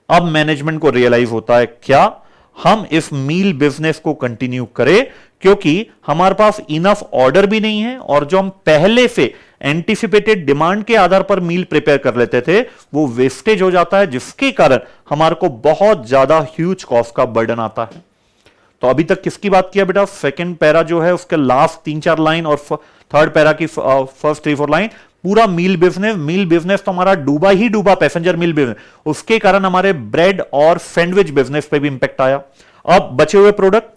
अब मैनेजमेंट को रियलाइज होता है क्या हम इस मील बिजनेस को कंटिन्यू करें, क्योंकि हमारे पास इनफ ऑर्डर भी नहीं है और जो हम पहले से एंटिसिपेटेड डिमांड के आधार पर मील प्रिपेयर कर लेते थे वो वेस्टेज हो जाता है, जिसके कारण हमारे को बहुत ज्यादा ह्यूज कॉस्ट का बर्डन आता है। तो अभी तक किसकी बात किया बेटा? सेकंड पैरा जो है उसके लास्ट 3-4 लाइन और थर्ड पैरा की फर्स्ट 3-4 लाइन पूरा मील बिजनेस। मील बिजनेस तो हमारा डूबा ही डूबा, पैसेंजर मील बिजनेस, उसके कारण हमारे ब्रेड और सैंडविच बिजनेस पे भी इंपैक्ट आया। अब बचे हुए product,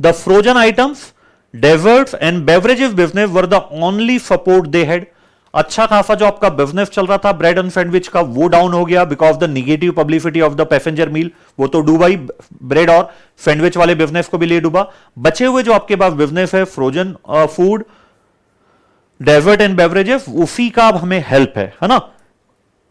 the frozen items, desserts and beverages business were the only support they had. अच्छा खासा जो आपका बिजनेस चल रहा था ब्रेड एंड सैंडविच का वो डाउन हो गया because the negative publicity of the passenger meal, वो तो डूबा ही, ब्रेड और सैंडविच वाले बिजनेस को भी ले डूबा। बचे हुए जो आपके पास बिजनेस है frozen food, dessert and beverages, उसी का अब हमें हेल्प है ना।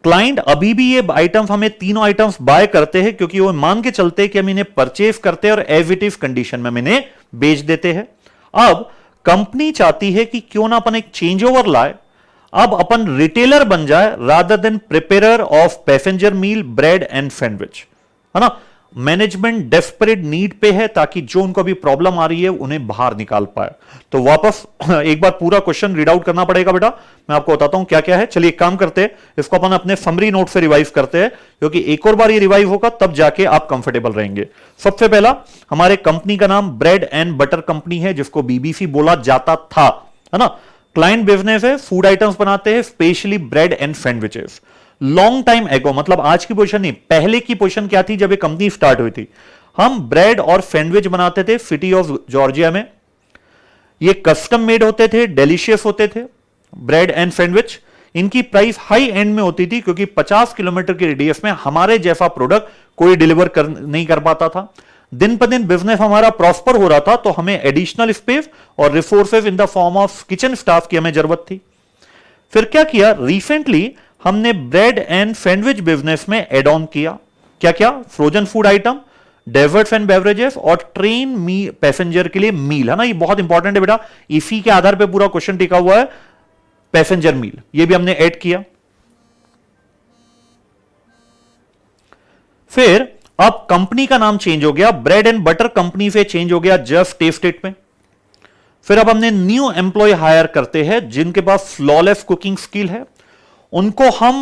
क्लाइंट अभी भी ये आइटम्स, हमें तीनों आइटम्स बाय करते हैं क्योंकि वो मान के चलते हैं कि हम इन्हें परचेज करते हैं और एज इट इज कंडीशन में हम इन्हें बेच देते हैं। अब कंपनी चाहती है कि क्यों ना अपन एक चेंज ओवर लाए, अब अपन रिटेलर बन जाए rather than prepare of passenger meal, bread and sandwich, है ना। मैनेजमेंट डेस्परेट नीड पे है ताकि जो उनको अभी प्रॉब्लम आ रही है उन्हें बाहर निकाल पाए। तो वापस एक बार पूरा क्वेश्चन रीड आउट करना पड़ेगा बेटा, मैं आपको बताता हूं क्या क्या है। चलिए एक काम करते हैं, इसको अपन अपने समरी नोट से रिवाइव करते हैं, क्योंकि एक और बार ये रिवाइव होगा तब जाके आप कंफर्टेबल रहेंगे। सबसे पहला, हमारे कंपनी का नाम ब्रेड एंड बटर कंपनी है, जिसको बीबीसी बोला जाता था, है ना। क्लाइंट बिजनेस है, फूड आइटम्स बनाते हैं, specially bread and sandwiches. Long time एगो, मतलब आज की पोजीशन नहीं, पहले की पोजीशन क्या थी जब ये कंपनी स्टार्ट हुई थी, हम ब्रेड और सैंडविच बनाते थे सिटी ऑफ जॉर्जिया में। ये कस्टम मेड होते थे, डिलीशियस होते थे ब्रेड एंड सैंडविच। इनकी प्राइस हाई एंड में होती थी क्योंकि 50 किलोमीटर के रेडियस में हमारे जैसा प्रोडक्ट कोई डिलीवर नहीं कर पाता था। दिन पर दिन बिजनेस हमारा प्रॉस्पर हो रहा था, तो हमें एडिशनल स्पेस और resources in the form of kitchen staff की हमें जरूरत थी। फिर क्या किया, रिसेंटली हमने ब्रेड एंड सैंडविच बिजनेस में एड ऑन किया। क्या क्या? Frozen food item, desserts and beverages और ट्रेन पैसेंजर के लिए मील, है ना। ये बहुत इंपॉर्टेंट है बेटा, इसी के आधार पे पूरा क्वेश्चन टिका हुआ है, पैसेंजर मील, ये भी हमने ऐड किया। फिर अब कंपनी का नाम चेंज हो गया, ब्रेड एंड बटर कंपनी से चेंज हो गया जस्ट टेस्ट इट में। फिर अब हमने न्यू एम्प्लॉय हायर करते हैं जिनके पास फ्लॉलेस कुकिंग स्किल है, उनको हम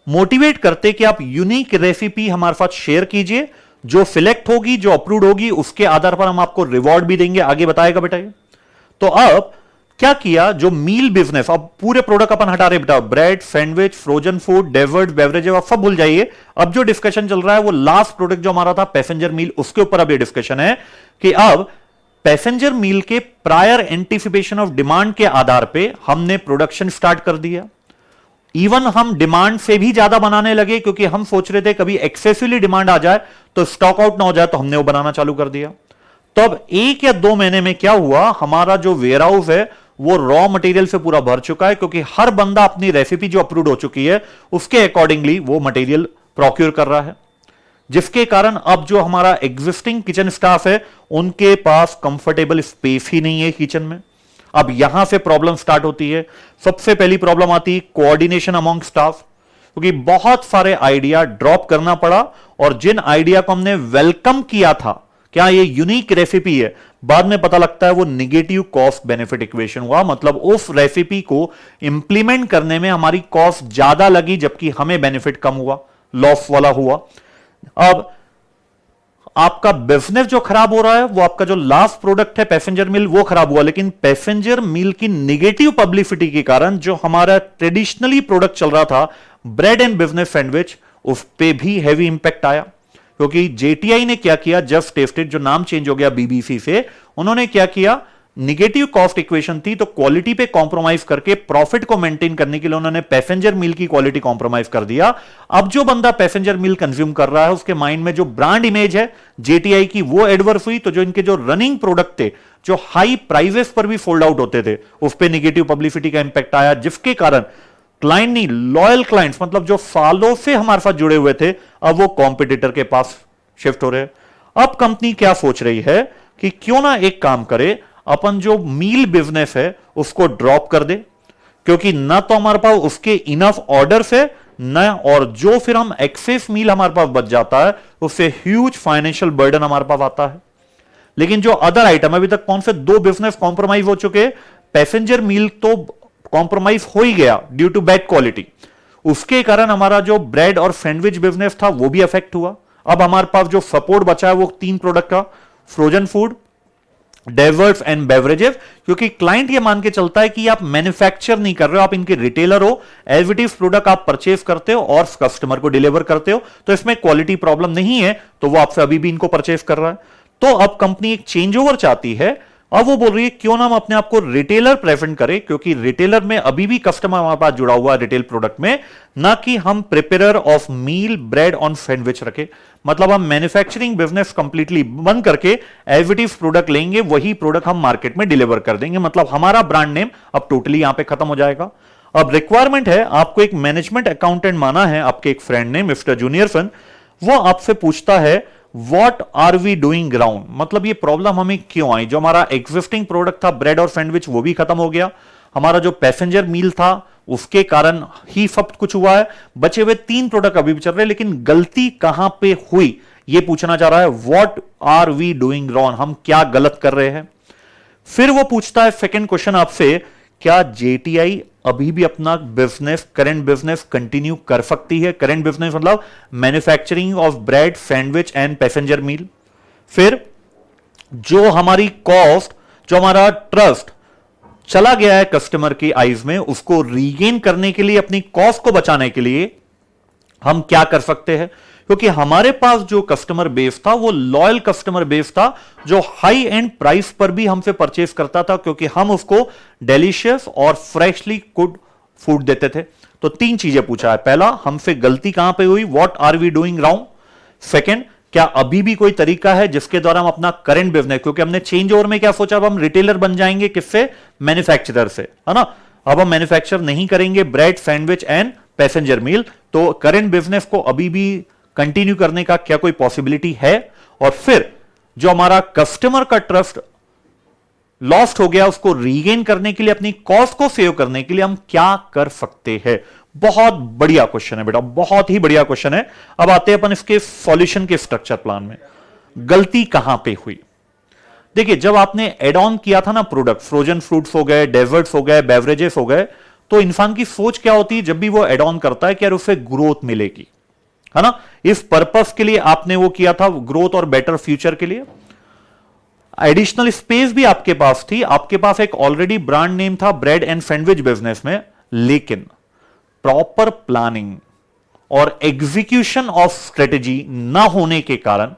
मोटिवेट करते कि आप यूनिक रेसिपी हमारे साथ शेयर कीजिए, जो सिलेक्ट होगी, जो अप्रूव होगी, उसके आधार पर हम आपको रिवॉर्ड भी देंगे, आगे बताएगा बेटा ये। तो अब क्या किया, जो मील बिजनेस, अब पूरे प्रोडक्ट अपन हटा रहे बेटा, bread, sandwich, frozen food, dessert, beverages, आप सब भूल जाइए। अब जो डिस्कशन चल रहा है वो लास्ट प्रोडक्ट जो हमारा था पैसेंजर मील, उसके ऊपर अब ये डिस्कशन है कि अब पैसेंजर मील के प्रायर एंटिसिपेशन ऑफ डिमांड के आधार पर हमने प्रोडक्शन स्टार्ट कर दिया। इवन हम डिमांड से भी ज्यादा बनाने लगे क्योंकि हम सोच रहे थे कभी एक्सेसिवली डिमांड आ जाए तो स्टॉक आउट ना हो जाए, तो हमने वो बनाना चालू कर दिया। तो अब 1 या 2 महीने में क्या हुआ, हमारा जो वेयर हाउस है वो रॉ मटेरियल से पूरा भर चुका है, क्योंकि हर बंदा अपनी रेसिपी जो अप्रूव हो चुकी है उसके अकॉर्डिंगली वो मटेरियल प्रोक्योर कर रहा है, जिसके कारण अब जो हमारा एग्जिस्टिंग किचन स्टाफ है उनके पास कंफर्टेबल स्पेस ही नहीं है किचन में। अब यहां से प्रॉब्लम स्टार्ट होती है। सबसे पहली प्रॉब्लम आती है कोऑर्डिनेशन अमॉन्ग स्टाफ, क्योंकि बहुत सारे आइडिया ड्रॉप करना पड़ा और जिन आइडिया को हमने वेलकम किया था, क्या ये यूनिक रेसिपी है, बाद में पता लगता है वो निगेटिव कॉस्ट बेनिफिट इक्वेशन हुआ, मतलब उस रेसिपी को इंप्लीमेंट करने में हमारी कॉस्ट ज्यादा लगी जबकि हमें बेनिफिट कम हुआ, लॉस वाला हुआ। अब आपका बिजनेस जो खराब हो रहा है वो आपका जो लास्ट प्रोडक्ट है पैसेंजर मील वो खराब हुआ, लेकिन पैसेंजर मील की निगेटिव पब्लिसिटी के कारण जो हमारा ट्रेडिशनली प्रोडक्ट चल रहा था ब्रेड एंड बिजनेस सैंडविच, उस पे भी हैवी इंपैक्ट आया। क्योंकि जेटीआई ने क्या किया, जस्ट टेस्टेड, जो नाम चेंज हो गया बीबीसी से, उन्होंने क्या किया, निगेटिव कॉस्ट इक्वेशन थी, तो क्वालिटी पे कॉम्प्रोमाइज करके प्रॉफिट को मेंटेन करने के लिए उन्होंने पैसेंजर मील की क्वालिटी कॉम्प्रोमाइज कर दिया। अब जो बंदा पैसेंजर मील कंज्यूम कर रहा है उसके माइंड में जो ब्रांड इमेज है जेटीआई की वो एडवर्स हुई, तो जो इनके जो रनिंग प्रोडक्ट थे जो हाई प्राइजेस पर भी फोल्ड आउट होते थे उस पर निगेटिव पब्लिसिटी का इंपैक्ट आया, जिसके कारण क्लाइंट नहीं, लॉयल क्लाइंट्स मतलब जो सालों से हमारे साथ जुड़े हुए थे अब वो कॉम्पिटिटर के पास शिफ्ट हो रहे हैं। अब कंपनी क्या सोच रही है कि क्यों ना एक काम करे, अपन जो मील बिजनेस है उसको ड्रॉप कर दे, क्योंकि ना तो हमारे पास उसके इनफ ऑर्डर्स है ना, और जो फिर हम एक्सेस मील हमारे पास बच जाता है उससे ह्यूज फाइनेंशियल बर्डन हमारे पास आता है। लेकिन जो अदर आइटम अभी तक कौन से दो बिजनेस कॉम्प्रोमाइज हो चुके, पैसेंजर मील तो कॉम्प्रोमाइज हो ही गया ड्यू टू बैड क्वालिटी, उसके कारण हमारा जो ब्रेड और सैंडविच बिजनेस था वो भी अफेक्ट हुआ। अब हमारे पास जो सपोर्ट बचा है वो 3 प्रोडक्ट का, frozen food, desserts and beverages, क्योंकि क्लाइंट ये मान के चलता है कि आप मैन्युफैक्चर नहीं कर रहे हो, आप इनके रिटेलर हो, एज इट इज प्रोडक्ट आप परचेज करते हो और कस्टमर को डिलीवर करते हो, तो इसमें क्वालिटी प्रॉब्लम नहीं है, तो वो आपसे अभी भी इनको परचेज कर रहा है। तो अब कंपनी एक चेंज ओवर चाहती है, अब वो बोल रही है क्यों ना हम अपने आप को रिटेलर प्रेफर करें, क्योंकि रिटेलर में अभी भी कस्टमर हमारे पास जुड़ा हुआ है रिटेल प्रोडक्ट में, ना कि हम प्रिपेयर ऑफ मील, ब्रेड और सैंडविच रखे। मतलब हम मैन्युफैक्चरिंग बिजनेस कंप्लीटली बंद करके एज इट इज प्रोडक्ट लेंगे, वही प्रोडक्ट हम मार्केट में डिलीवर कर देंगे, मतलब हमारा ब्रांड नेम अब टोटली यहां पे खत्म हो जाएगा। अब रिक्वायरमेंट है, आपको एक मैनेजमेंट अकाउंटेंट माना है आपके एक फ्रेंड ने, मिस्टर जूनियरसन, वो आपसे पूछता है What are we doing ground, मतलब ये प्रॉब्लम हमें क्यों आई। जो हमारा एग्जिस्टिंग प्रोडक्ट था ब्रेड और सैंडविच वो भी खत्म हो गया, हमारा जो पैसेंजर मील था उसके कारण ही सब कुछ हुआ है, बचे हुए 3 प्रोडक्ट अभी भी चल रहे हैं, लेकिन गलती कहां पे हुई ये पूछना चाह रहा है। What are we doing wrong, हम क्या गलत कर रहे हैं। फिर वो पूछता है सेकेंड क्वेश्चन आपसे, क्या जेटीआई अभी भी अपना बिजनेस, करंट बिजनेस कंटिन्यू कर सकती है। करंट बिजनेस मतलब manufacturing of bread, sandwich and passenger meal. फिर जो हमारी कॉस्ट, जो हमारा ट्रस्ट चला गया है कस्टमर की आईज में, उसको रीगेन करने के लिए, अपनी कॉस्ट को बचाने के लिए हम क्या कर सकते हैं, क्योंकि हमारे पास जो कस्टमर बेस था वो लॉयल कस्टमर बेस था, जो हाई एंड प्राइस पर भी हमसे परचेस करता था, क्योंकि हम उसको डिलीशियस और फ्रेशली कुड फूड देते थे। तो 3 चीजें पूछा है, पहला हमसे गलती कहां पे हुई, what are we doing wrong. Second, क्या अभी भी कोई तरीका है जिसके द्वारा हम अपना करंट बिजनेस, क्योंकि हमने चेंज ओवर में क्या सोचा, अब हम रिटेलर बन जाएंगे, किससे, मैन्युफैक्चरर से, है ना। अब हम मैन्युफैक्चर नहीं करेंगे ब्रेड, सैंडविच एंड पैसेंजर मील, तो करंट बिजनेस को अभी भी कंटिन्यू करने का क्या कोई पॉसिबिलिटी है। और फिर जो हमारा कस्टमर का ट्रस्ट लॉस्ट हो गया उसको रीगेन करने के लिए, अपनी कॉस्ट को सेव करने के लिए हम क्या कर सकते हैं। बहुत बढ़िया क्वेश्चन है बेटा, बहुत ही बढ़िया क्वेश्चन है। अब आते हैं अपन इसके सॉल्यूशन के स्ट्रक्चर प्लान में। गलती कहां पे हुई, देखिए जब आपने एड ऑन किया था ना प्रोडक्ट, फ्रोजन फ्रूट्स हो गए, डेजर्ट्स हो गए, बेवरेजेस हो गए, तो इंसान की सोच क्या होती है जब भी वो एड ऑन करता है कि यार उससे ग्रोथ मिलेगी, है ना। इस पर्पस के लिए आपने वो किया था, ग्रोथ और बेटर फ्यूचर के लिए। एडिशनल स्पेस भी आपके पास थी, आपके पास एक ऑलरेडी ब्रांड नेम था ब्रेड एंड सैंडविच बिजनेस में, लेकिन प्रॉपर प्लानिंग और एग्जीक्यूशन ऑफ स्ट्रेटेजी ना होने के कारण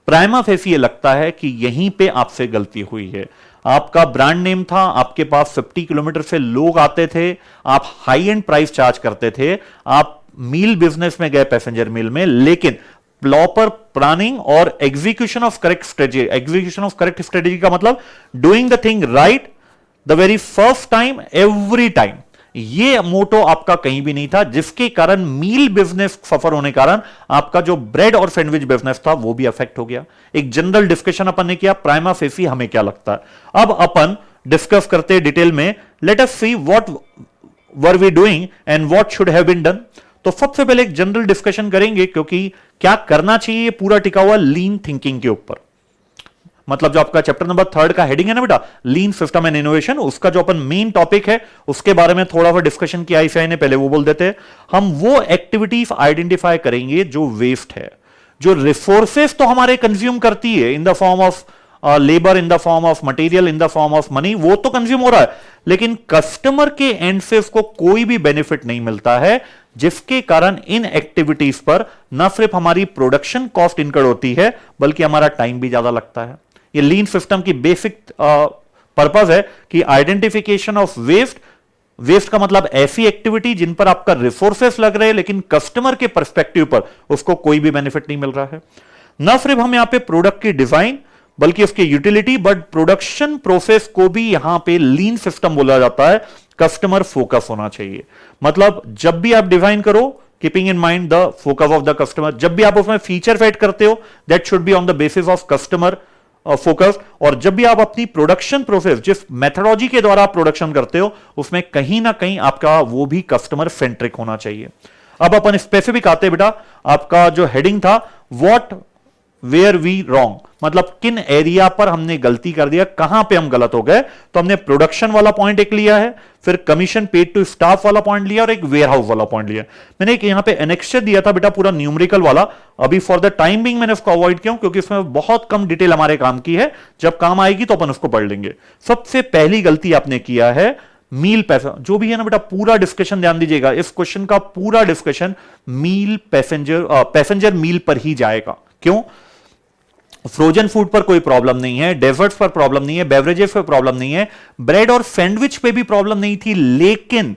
प्राइमा फेसी ये लगता है कि यहीं पे आपसे गलती हुई है। आपका ब्रांड नेम था, आपके पास 50 किलोमीटर से लोग आते थे, आप हाई एंड प्राइस चार्ज करते थे, आप मील बिजनेस में गए, पैसेंजर मील में, लेकिन प्रॉपर प्लानिंग और execution of correct strategy, execution of correct strategy का मतलब doing the thing right the very first time every time, ये मोटो आपका कहीं भी नहीं था, जिसके कारण मील बिजनेस सफर होने के कारण आपका जो ब्रेड और सैंडविच बिजनेस था वो भी अफेक्ट हो गया। एक जनरल डिस्कशन अपन ने किया, प्राइमा फेसी हमें क्या लगता है। अब अपन डिस्कस करते हैं डिटेल में, let us see what were we doing and what should have been done. तो सबसे पहले एक जनरल डिस्कशन करेंगे, क्योंकि क्या करना चाहिए पूरा टिका हुआ लीन थिंकिंग के ऊपर। मतलब जो आपका चैप्टर नंबर 3 का हेडिंग है ना बेटा, लीन सिस्टम एंड इनोवेशन, उसका जो अपन मेन टॉपिक है उसके बारे में थोड़ा सा डिस्कशन किया आईसीआई ने, पहले वो बोल देते हैं। हम वो एक्टिविटीज आइडेंटिफाई करेंगे जो वेस्ट है, जो रिसोर्सेस तो हमारे कंज्यूम करती है इन the form of labour, in the form of material, in the form of money, वो तो कंज्यूम हो रहा है, लेकिन कस्टमर के एंड से उसको कोई भी बेनिफिट नहीं मिलता है, जिसके कारण इन एक्टिविटीज पर न सिर्फ हमारी प्रोडक्शन कॉस्ट इनकर्ड होती है, बल्कि हमारा टाइम भी ज्यादा लगता है। ये लीन सिस्टम की बेसिक पर्पस है कि आइडेंटिफिकेशन ऑफ वेस्ट, वेस्ट का मतलब ऐसी एक्टिविटी जिन पर आपका रिसोर्सेस लग रहे हैं लेकिन कस्टमर के पर्सपेक्टिव पर उसको कोई भी बेनिफिट नहीं मिल रहा है। ना सिर्फ हम यहां पे प्रोडक्ट की डिजाइन बल्कि उसकी यूटिलिटी, बट प्रोडक्शन प्रोसेस को भी यहां पे लीन सिस्टम बोला जाता है। कस्टमर फोकस होना चाहिए, मतलब जब भी आप डिजाइन करो keeping in mind the focus of the customer, जब भी आप उसमें फीचर सेट करते हो that should be on the basis of customer focus, और जब भी आप अपनी प्रोडक्शन प्रोसेस जिस मेथोडोलॉजी के द्वारा आप प्रोडक्शन करते हो उसमें कहीं ना कहीं आपका वो भी कस्टमर सेंट्रिक होना चाहिए। अब अपन स्पेसिफिक आते हैं बेटा, आपका जो हेडिंग था व्हाट वेयर वी रॉन्ग, मतलब किन एरिया पर हमने गलती कर दिया, कहां पे हम गलत हो गए। तो हमने प्रोडक्शन वाला पॉइंट एक लिया है, फिर कमीशन पेड टू स्टाफ वाला पॉइंट लिया और एक वेयर हाउस वाला पॉइंट लिया। मैंने एक यहां पे एनेक्सचर दिया था बेटा पूरा न्यूमेरिकल वाला, अभी फॉर द टाइम बिंग मैंने उसको अवॉइड किया क्योंकि उसमें बहुत कम डिटेल हमारे काम की है, जब काम आएगी तो अपन उसको पढ़ लेंगे। सबसे पहली गलती आपने किया है मील पैसा, जो भी है ना बेटा पूरा डिस्कशन ध्यान दीजिएगा, इस क्वेश्चन का पूरा डिस्कशन मील पैसेंजर मील पर ही जाएगा। क्यों? फ्रोजन फूड पर कोई प्रॉब्लम नहीं है, डेजर्ट्स पर प्रॉब्लम नहीं है, बेवरेजेस पर प्रॉब्लम नहीं है, ब्रेड और सैंडविच पे भी प्रॉब्लम नहीं थी, लेकिन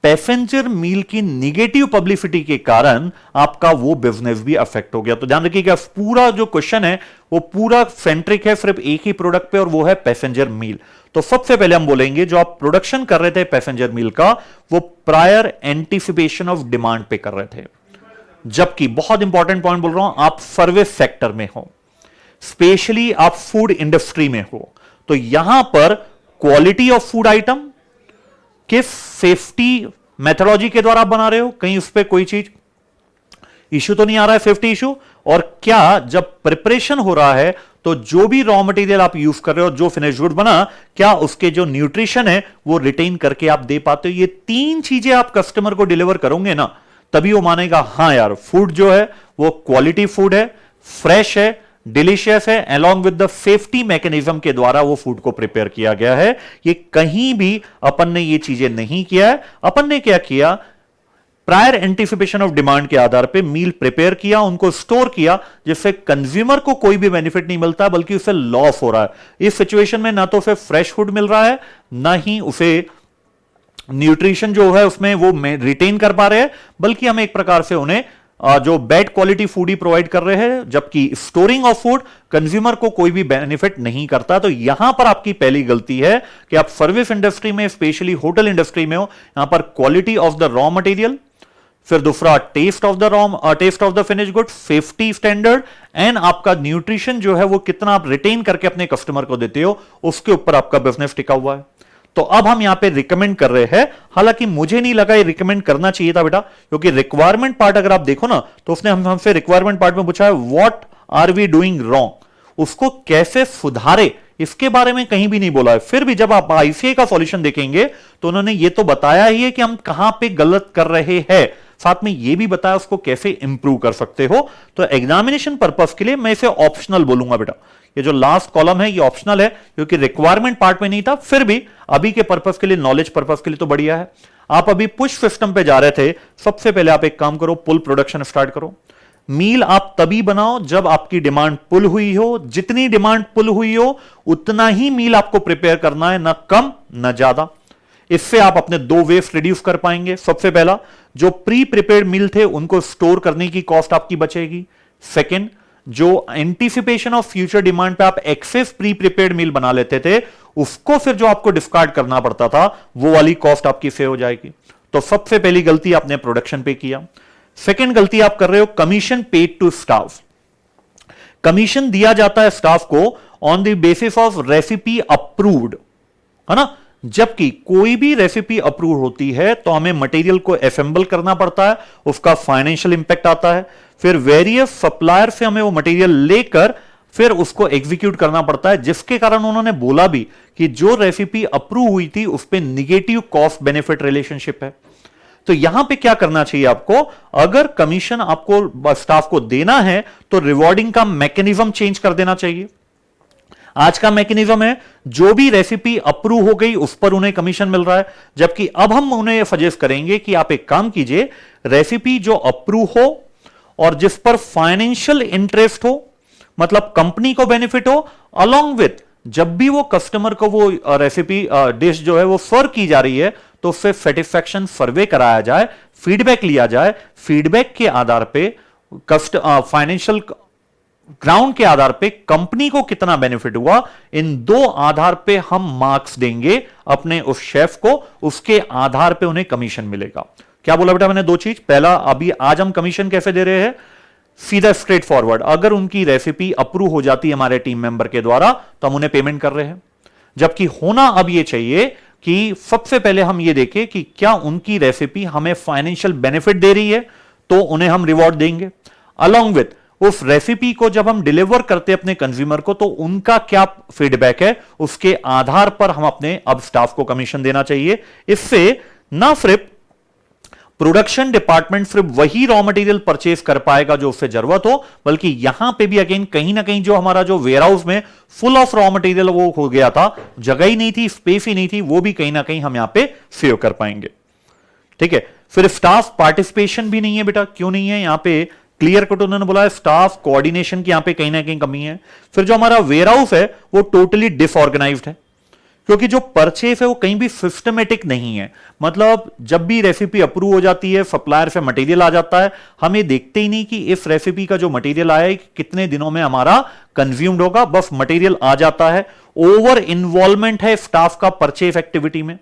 पैसेंजर मील की निगेटिव पब्लिसिटी के कारण आपका वो बिजनेस भी अफेक्ट हो गया। तो ध्यान रखिएगा पूरा जो क्वेश्चन है वो पूरा सेंट्रिक है सिर्फ एक ही प्रोडक्ट पे और वो है पैसेंजर मील। तो सबसे पहले हम बोलेंगे जो आप प्रोडक्शन कर रहे थे पैसेंजर मील का वो प्रायर एंटिसिपेशन ऑफ डिमांड पे कर रहे थे, जबकि बहुत इंपॉर्टेंट पॉइंट बोल रहा हूं, आप सर्विस सेक्टर में हो, स्पेशली आप फूड इंडस्ट्री में हो, तो यहां पर क्वालिटी ऑफ फूड आइटम किस सेफ्टी मेथोडोलॉजी के द्वारा आप बना रहे हो, कहीं उस पर कोई चीज इश्यू तो नहीं आ रहा है सेफ्टी इश्यू, और क्या जब प्रिपरेशन हो रहा है तो जो भी रॉ मटेरियल आप यूज कर रहे हो, जो फिनिश गुड बना, क्या उसके जो न्यूट्रिशन है वो रिटेन करके आप दे पाते हो। ये तीन चीजें आप कस्टमर को डिलीवर करोगे ना, तभी वो मानेगा हाँ यार फूड जो है वो क्वालिटी फूड है, फ्रेश है, डिलीशियस है, along with the safety mechanism के द्वारा वो फूड को प्रिपेयर किया गया है। ये कहीं भी अपन ने ये चीजें नहीं किया है। अपन ने क्या किया, प्रायर एंटिसिपेशन ऑफ डिमांड के आधार पे मील प्रिपेयर किया, उनको स्टोर किया, जिससे कंज्यूमर को कोई भी बेनिफिट नहीं मिलता बल्कि उसे लॉस हो रहा है। इस सिचुएशन में ना तो उसे फ्रेश फूड मिल रहा है, ना ही उसे न्यूट्रिशन जो है उसमें वो रिटेन कर पा रहे हैं, बल्कि हम एक प्रकार से उन्हें जो बैड क्वालिटी फूड ही प्रोवाइड कर रहे हैं, जबकि स्टोरिंग ऑफ फूड कंज्यूमर को कोई भी बेनिफिट नहीं करता। तो यहां पर आपकी पहली गलती है कि आप सर्विस इंडस्ट्री में, स्पेशली होटल इंडस्ट्री में हो, यहां पर quality of the raw material, फिर दूसरा test of the finish good, safety standard and आपका न्यूट्रिशन जो है वो कितना आप रिटेन करके अपने कस्टमर को देते हो, उसके ऊपर आपका बिजनेस टिका हुआ है। तो अब हम यहां पे रिकमेंड कर रहे हैं, हालांकि मुझे नहीं लगा ये रिकमेंड करना चाहिए था बेटा, क्योंकि रिक्वायरमेंट पार्ट अगर आप देखो ना तो उसने हमसे रिक्वायरमेंट पार्ट में पूछा है what are we doing wrong, उसको कैसे सुधारे इसके बारे में कहीं भी नहीं बोला है। फिर भी जब आप आईसीए का सॉल्यूशन देखेंगे तो उन्होंने ये तो बताया ही है कि हम कहां पे गलत कर रहे हैं, साथ में ये भी बताया उसको कैसे इंप्रूव कर सकते हो। तो एग्जामिनेशन पर्पस के लिए मैं इसे ऑप्शनल बोलूंगा बेटा, ये जो लास्ट कॉलम है ये ऑप्शनल है क्योंकि रिक्वायरमेंट पार्ट में नहीं था, फिर भी अभी के पर्पस के लिए, नॉलेज पर्पस के लिए तो बढ़िया है। आप अभी पुश सिस्टम पे जा रहे थे, सबसे पहले आप एक काम करो, पुल प्रोडक्शन स्टार्ट करो। मील आप तभी बनाओ जब आपकी डिमांड पुल हुई हो, जितनी डिमांड पुल हुई हो उतना ही मील आपको प्रिपेयर करना है, ना कम ना ज्यादा। इससे आप अपने दो वेस्ट रिड्यूस कर पाएंगे। सबसे पहला, जो प्री प्रिपेयर्ड मील थे उनको स्टोर करने की कॉस्ट आपकी बचेगी। सेकंड, जो एंटीसिपेशन ऑफ फ्यूचर डिमांड पे आप एक्सेस प्री प्रिपेयर्ड मील बना लेते थे, उसको फिर जो आपको डिस्कार्ड करना पड़ता था वो वाली कॉस्ट आपकी सेव हो जाएगी। तो सबसे पहली गलती आपने प्रोडक्शन पे किया। सेकंड गलती आप कर रहे हो commission paid to staff. Commission दिया जाता है स्टाफ को on the basis of recipe approved, है ना, जबकि कोई भी रेसिपी अप्रूव होती है तो हमें मटेरियल को असेंबल करना पड़ता है, उसका फाइनेंशियल इंपैक्ट आता है, फिर वेरियस सप्लायर से हमें वो मटेरियल लेकर फिर उसको एग्जीक्यूट करना पड़ता है, जिसके कारण उन्होंने बोला भी कि जो रेसिपी अप्रूव हुई थी उस पर निगेटिव कॉस्ट बेनिफिट रिलेशनशिप है। तो यहां पे क्या करना चाहिए आपको, अगर कमीशन आपको स्टाफ को देना है तो रिवॉर्डिंग का मैकेनिज्म चेंज कर देना चाहिए। आज का मैकेनिज्म है जो भी रेसिपी अप्रूव हो गई उस पर उन्हें कमीशन मिल रहा है, जबकि अब हम उन्हें सजेस्ट करेंगे कि आप एक काम कीजिए, रेसिपी जो अप्रूव हो और जिस पर फाइनेंशियल इंटरेस्ट हो, मतलब कंपनी को बेनिफिट हो, अलॉन्ग विथ जब भी वो कस्टमर को वो रेसिपी डिश जो है वो सर्व की जा रही है तो उससे सेटिस्फैक्शन सर्वे कराया जाए, फीडबैक लिया जाए, फीडबैक के आधार पे फाइनेंशियल ग्राउंड के आधार पे कंपनी को कितना बेनिफिट हुआ, इन दो आधार पे हम मार्क्स देंगे अपने उस शेफ को, उसके आधार पे उन्हें कमीशन मिलेगा। क्या बोला बेटा मैंने? दो चीज। पहला, अभी आज हम कमीशन कैसे दे रहे हैं? सीधा स्ट्रेट फॉरवर्ड, अगर उनकी रेसिपी अप्रूव हो जाती है हमारे टीम मेंबर के द्वारा तो हम उन्हें पेमेंट कर रहे हैं। जबकि होना अब यह चाहिए कि सबसे पहले हम यह देखें कि क्या उनकी रेसिपी हमें फाइनेंशियल बेनिफिट दे रही है, तो उन्हें हम रिवॉर्ड देंगे। अलॉन्ग विथ उस रेसिपी को जब हम डिलीवर करते हैं अपने कंज्यूमर को तो उनका क्या फीडबैक है, उसके आधार पर हम अपने अब स्टाफ को कमीशन देना चाहिए। इससे ना सिर्फ प्रोडक्शन डिपार्टमेंट सिर्फ वही रॉ मटेरियल परचेज कर पाएगा जो उससे जरूरत हो, बल्कि यहां पे भी अगेन कहीं ना कहीं जो हमारा जो वेयरहाउस में फुल ऑफ रॉ मटेरियल वो हो गया था, जगह ही नहीं थी, स्पेस ही नहीं थी, वो भी कहीं ना कहीं हम यहां पे सेव कर पाएंगे। ठीक है। फिर स्टाफ पार्टिसिपेशन भी नहीं है बेटा। क्यों नहीं है? यहां पे क्लियर कट उन्होंने बोला है स्टाफ कोऑर्डिनेशन की यहां पे कहीं ना कहीं कमी है। फिर जो हमारा वेयरहाउस है वो टोटली डिसऑर्गेनाइज्ड है, क्योंकि जो परचेस है वो कहीं भी सिस्टमेटिक नहीं है। मतलब जब भी रेसिपी अप्रूव हो जाती है, सप्लायर से मटेरियल आ जाता है, हम ये देखते ही नहीं कि इस रेसिपी का जो मटेरियल आया है कितने दिनों में हमारा कंज्यूम्ड होगा, बस मटेरियल आ जाता है। ओवर इन्वॉल्वमेंट है स्टाफ का परचेस एक्टिविटी में।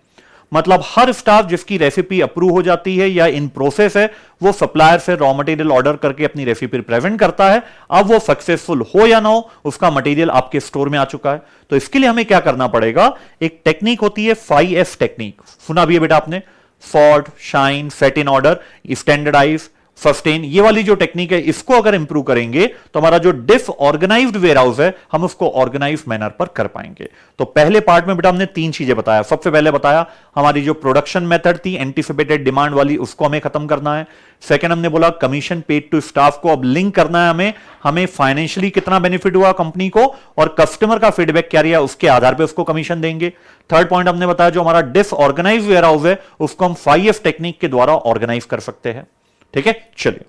मतलब हर स्टाफ जिसकी रेसिपी अप्रूव हो जाती है या इन प्रोसेस है, वो सप्लायर से रॉ मटेरियल ऑर्डर करके अपनी रेसिपी प्रेजेंट करता है। अब वो सक्सेसफुल हो या ना हो, उसका मटेरियल आपके स्टोर में आ चुका है। तो इसके लिए हमें क्या करना पड़ेगा? एक टेक्निक होती है 5S टेक्निक, सुना भी है बेटा आपने? Sort, shine, set in order, standardise, sustain. ये वाली जो टेक्निक है इसको अगर इंप्रूव करेंगे तो हमारा जो डिसऑर्गेनाइज्ड वेयरहाउस है हम उसको ऑर्गेनाइज्ड मैनर पर कर पाएंगे। तो पहले पार्ट में बेटा हमने तीन चीजें बताया। सबसे पहले बताया हमारी जो प्रोडक्शन मेथड थी एंटीसिपेटेड डिमांड वाली, उसको हमें खत्म करना है। सेकंड हमने बोला कमीशन पेड टू स्टाफ को अब लिंक करना है हमें फाइनेंशियली कितना बेनिफिट हुआ कंपनी को और कस्टमर का फीडबैक क्या रहा उसके आधार पर उसको कमीशन देंगे। थर्ड पॉइंट हमने बताया जो हमारा डिसऑर्गेनाइज्ड वेयरहाउस है उसको हम 5S टेक्निक के द्वारा ऑर्गेनाइज कर सकते हैं। ठीक है। चलिए,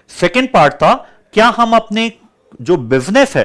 सेकेंड पार्ट था क्या हम अपने जो बिजनेस है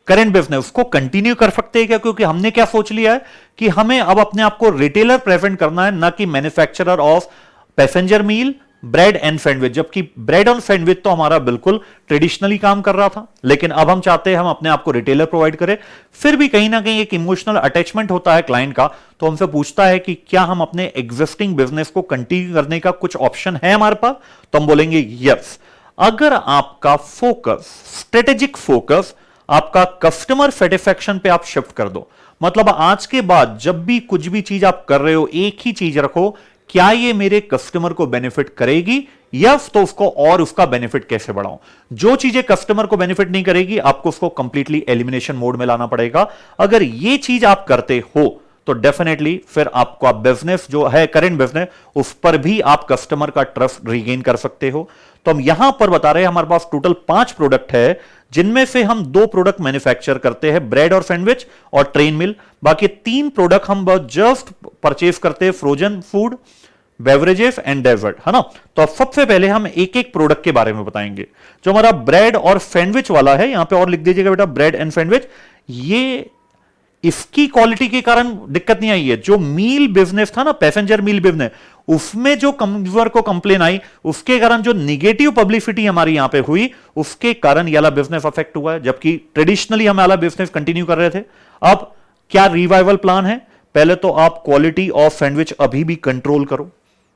करेंट बिजनेस उसको कंटिन्यू कर सकते हैं क्या? क्योंकि हमने क्या सोच लिया है कि हमें अब अपने आप को रिटेलर प्रेजेंट करना है, ना कि manufacturer of passenger meal, bread and sandwich. जबकि ब्रेड और सैंडविच तो हमारा बिल्कुल ट्रेडिशनली काम कर रहा था, लेकिन अब हम चाहते हैं हम अपने आप को रिटेलर प्रोवाइड करें। फिर भी कहीं ना कहीं एक इमोशनल अटैचमेंट होता है क्लाइंट का, तो हमसे पूछता है कि क्या हम अपने एग्जिस्टिंग बिजनेस को कंटिन्यू करने का कुछ ऑप्शन है हमारे पास? तो हम बोलेंगे यस। अगर आपका फोकस, स्ट्रेटेजिक फोकस आपका कस्टमर सेटिस्फैक्शन पे आप शिफ्ट कर दो, मतलब आज के बाद जब भी कुछ भी चीज आप कर रहे हो एक ही चीज रखो, क्या ये मेरे कस्टमर को बेनिफिट करेगी या तो उसको और उसका बेनिफिट कैसे बढ़ाऊं। जो चीजें कस्टमर को बेनिफिट नहीं करेगी आपको उसको कंप्लीटली एलिमिनेशन मोड में लाना पड़ेगा। अगर ये चीज आप करते हो तो डेफिनेटली फिर आपका बिजनेस जो है करेंट बिजनेस उस पर भी आप कस्टमर का ट्रस्ट रीगेन कर सकते हो। तो हम यहां पर बता रहे हैं हमारे पास टोटल 5 प्रोडक्ट है जिनमें से हम 2 प्रोडक्ट मैन्युफैक्चर करते हैं, ब्रेड और सैंडविच और ट्रेन मिल। बाकी 3 प्रोडक्ट हम जस्ट परचेज करते हैं, frozen food, beverages and dessert, है ना। तो अब सबसे पहले हम एक एक प्रोडक्ट के बारे में बताएंगे। जो हमारा ब्रेड और सैंडविच वाला है, यहां पे और लिख दीजिएगा बेटा ब्रेड एंड सैंडविच, ये इसकी क्वालिटी के कारण दिक्कत नहीं आई है। जो मील बिजनेस था ना, पैसेंजर मील बिजनेस, उसमें जो कंज्यूमर को कंप्लेन आई उसके कारण जो निगेटिव पब्लिसिटी हमारी यहां पे हुई उसके कारण ये वाला बिजनेस अफेक्ट हुआ है। जबकि ट्रेडिशनली हम वाला बिजनेस कंटिन्यू कर रहे थे। अब क्या रिवाइवल प्लान है? पहले तो आप क्वालिटी ऑफ सैंडविच अभी भी कंट्रोल करो,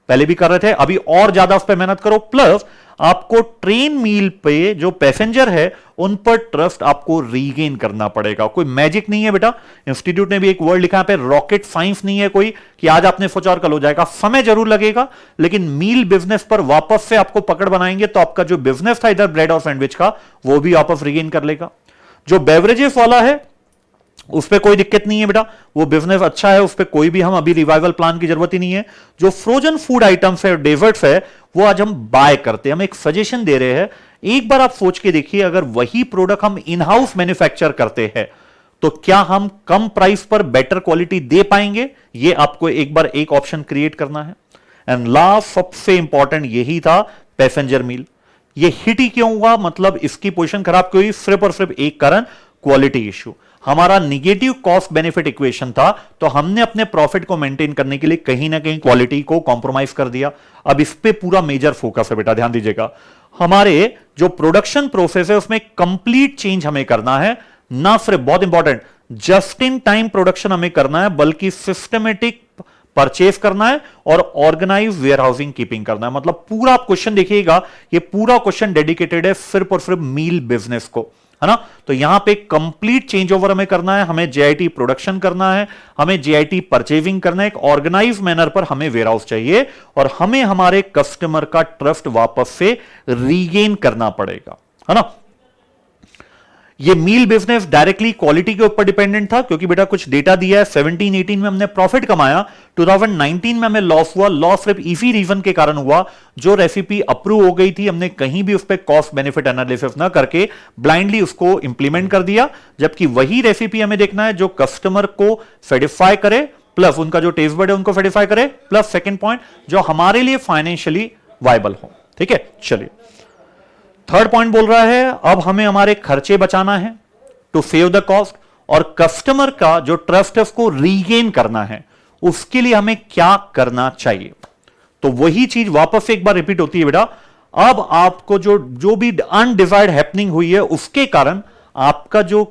पहले भी कर रहे थे, अभी और ज्यादा उस पर मेहनत करो। प्लस आपको ट्रेन मील पे जो पैसेंजर है उन पर ट्रस्ट आपको रीगेन करना पड़ेगा। कोई मैजिक नहीं है बेटा, इंस्टीट्यूट ने भी एक वर्ड लिखा है पे, रॉकेट साइंस नहीं है कोई कि आज आपने सोचा और कल हो जाएगा। समय जरूर लगेगा, लेकिन मील बिजनेस पर वापस से आपको पकड़ बनाएंगे तो आपका जो बिजनेस था इधर ब्रेड और सैंडविच का वो भी वापस रीगेन कर लेगा। जो बेवरेजेस वाला है उस पर कोई दिक्कत नहीं है बेटा, वो बिजनेस अच्छा है, उस पर कोई भी हम अभी रिवाइवल प्लान की जरूरत ही नहीं है। जो फ्रोजन फूड आइटम्स है, डेजर्ट्स है, वो आज हम बाय करते हैं, हम एक सजेशन दे रहे हैं। एक बार आप सोच के देखिए, अगर वही प्रोडक्ट हम इन हाउस मैन्युफैक्चर करते हैं तो क्या हम कम प्राइस पर बेटर क्वालिटी दे पाएंगे? ये आपको एक बार एक ऑप्शन क्रिएट करना है। एंड लास्ट सबसे इंपॉर्टेंट यही था पैसेंजर मील। ये हिट ही क्यों हुआ, मतलब इसकी पोजीशन खराब क्यों हुई? सिर्फ और सिर्फ एक कारण, क्वालिटी इश्यू। हमारा निगेटिव कॉस्ट बेनिफिट इक्वेशन था, तो हमने अपने प्रॉफिट को मेंटेन करने के लिए कहीं ना कहीं क्वालिटी को कॉम्प्रोमाइज कर दिया। अब इस पे पूरा मेजर फोकस है बेटा, ध्यान दीजिएगा। हमारे जो प्रोडक्शन प्रोसेस है उसमें कंप्लीट चेंज हमें करना है, ना सिर्फ, बहुत important, just in time production हमें करना है, बल्कि सिस्टमेटिक परचेस करना है और ऑर्गेनाइज वेयर हाउसिंग कीपिंग करना है। मतलब पूरा आप क्वेश्चन देखिएगा, ये पूरा क्वेश्चन डेडिकेटेड है सिर्फ और सिर्फ मील बिजनेस को, है ना। तो यहां पे कंप्लीट चेंज ओवर हमें करना है, हमें जेआईटी प्रोडक्शन करना है, हमें जेआईटी परचेजिंग करना है, एक ऑर्गेनाइज मैनर पर हमें वेयर हाउस चाहिए, और हमें हमारे कस्टमर का ट्रस्ट वापस से रीगेन करना पड़ेगा, है ना। ये मील बिजनेस डायरेक्टली क्वालिटी के ऊपर डिपेंडेंट था, क्योंकि बेटा कुछ डेटा दिया है, 17-18 में हमने प्रॉफिट कमाया, 2019 में हमें लॉस हुआ। लॉस सिर्फ इसी रीजन के कारण हुआ, जो रेसिपी अप्रूव हो गई थी हमने कहीं भी उस पर कॉस्ट बेनिफिट एनालिसिस ना करके ब्लाइंडली उसको इंप्लीमेंट कर दिया, जबकि वही रेसिपी हमें देखना है जो कस्टमर को सेटिस्फाई करे, प्लस उनका जो टेस्ट बर्ड है उनको सेटिस्फाई करे, प्लस सेकेंड पॉइंट जो हमारे लिए फाइनेंशियली वायबल हो। ठीक है, चलिए थर्ड पॉइंट बोल रहा है, अब हमें हमारे खर्चे बचाना है टू सेव द कॉस्ट, और कस्टमर का जो ट्रस्ट है उसको रीगेन करना है, उसके लिए हमें क्या करना चाहिए। तो वही चीज वापस से एक बार रिपीट होती है बेटा। अब आपको जो भी अनडिजायर्ड हैपनिंग हुई है उसके कारण आपका जो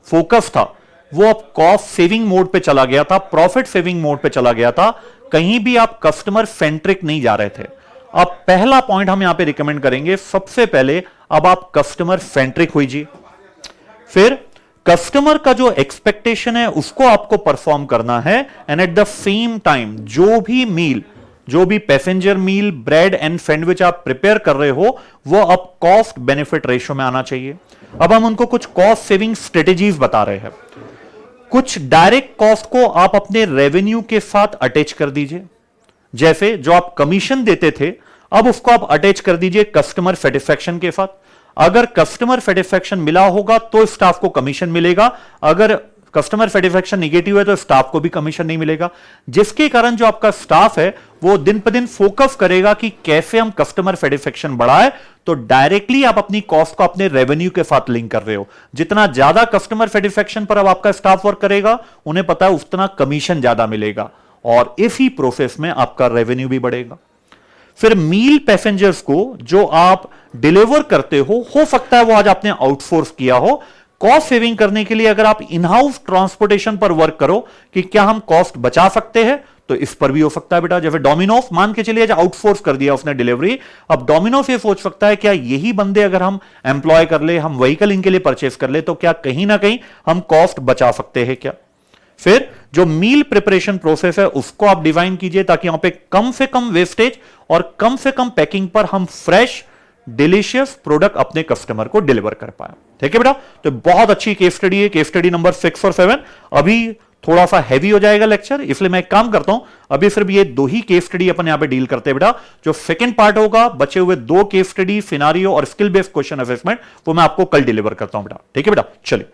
फोकस था वो अब कॉस्ट सेविंग मोड पे चला गया था, प्रॉफिट सेविंग मोड पे चला गया था, कहीं भी आप कस्टमर सेंट्रिक नहीं जा रहे थे। अब पहला पॉइंट हम यहां पे रिकमेंड करेंगे, सबसे पहले अब आप कस्टमर सेंट्रिक होइए, फिर कस्टमर का जो एक्सपेक्टेशन है उसको आपको परफॉर्म करना है, and at the same time जो भी passenger meal, bread and sandwich आप प्रिपेयर कर रहे हो वो अब कॉस्ट बेनिफिट रेशियो में आना चाहिए। अब हम उनको कुछ कॉस्ट सेविंग स्ट्रेटेजीज बता रहे हैं। कुछ डायरेक्ट कॉस्ट को आप अपने रेवेन्यू के साथ अटैच कर दीजिए, जैसे जो आप कमीशन देते थे अब उसको आप अटैच कर दीजिए कस्टमर सेटिस्फैक्शन के साथ। अगर कस्टमर सेटिस्फैक्शन मिला होगा तो स्टाफ को कमीशन मिलेगा, अगर कस्टमर सेटिस्फैक्शन निगेटिव है तो स्टाफ को भी कमीशन नहीं मिलेगा, जिसके कारण जो आपका स्टाफ है वो दिन पर दिन फोकस करेगा कि कैसे हम कस्टमर सेटिस्फैक्शन बढ़ाए। तो डायरेक्टली आप अपनी कॉस्ट को अपने रेवेन्यू के साथ लिंक कर रहे हो। जितना ज्यादा कस्टमर सेटिस्फैक्शन पर अब आपका स्टाफ वर्क करेगा, उन्हें पता है उतना कमीशन ज्यादा मिलेगा, और इसी प्रोसेस में आपका रेवेन्यू भी बढ़ेगा। फिर मील पैसेंजर्स को जो आप डिलीवर करते हो सकता है वो आज आपने आउटसोर्स किया हो। कॉस्ट सेविंग करने के लिए अगर आप इन हाउस ट्रांसपोर्टेशन पर वर्क करो कि क्या हम कॉस्ट बचा सकते हैं, तो इस पर भी हो सकता है बेटा। जैसे डोमिनोस मान के चलिए आउटसोर्स कर दिया उसने डिलीवरी, अब डोमिनोस ये सोच सकता है क्या यही बंदे अगर हम एम्प्लॉय कर ले, हम व्हीकल इनके लिए परचेस कर ले, तो क्या कहीं ना कहीं हम कॉस्ट बचा सकते हैं क्या। फिर जो मील प्रिपरेशन प्रोसेस है उसको आप डिजाइन कीजिए ताकि वहां पे कम से कम वेस्टेज और कम से कम पैकिंग पर हम फ्रेश डिलीशियस प्रोडक्ट अपने कस्टमर को डिलीवर कर पाए। ठीक है बेटा, तो बहुत अच्छी केस स्टडी है, केस स्टडी नंबर 6 और 7। अभी थोड़ा सा हैवी हो जाएगा लेक्चर, इसलिए मैं एक काम करता हूं, अभी सिर्फ ये 2 ही केस स्टडी अपन यहां पे डील करते हैं बेटा। जो सेकंड पार्ट होगा, बचे हुए 2 केस स्टडी, सिनारियो और स्किल बेस्ड क्वेश्चन असेसमेंट, वो मैं आपको कल डिलीवर करता हूं बेटा। ठीक है बेटा, चलिए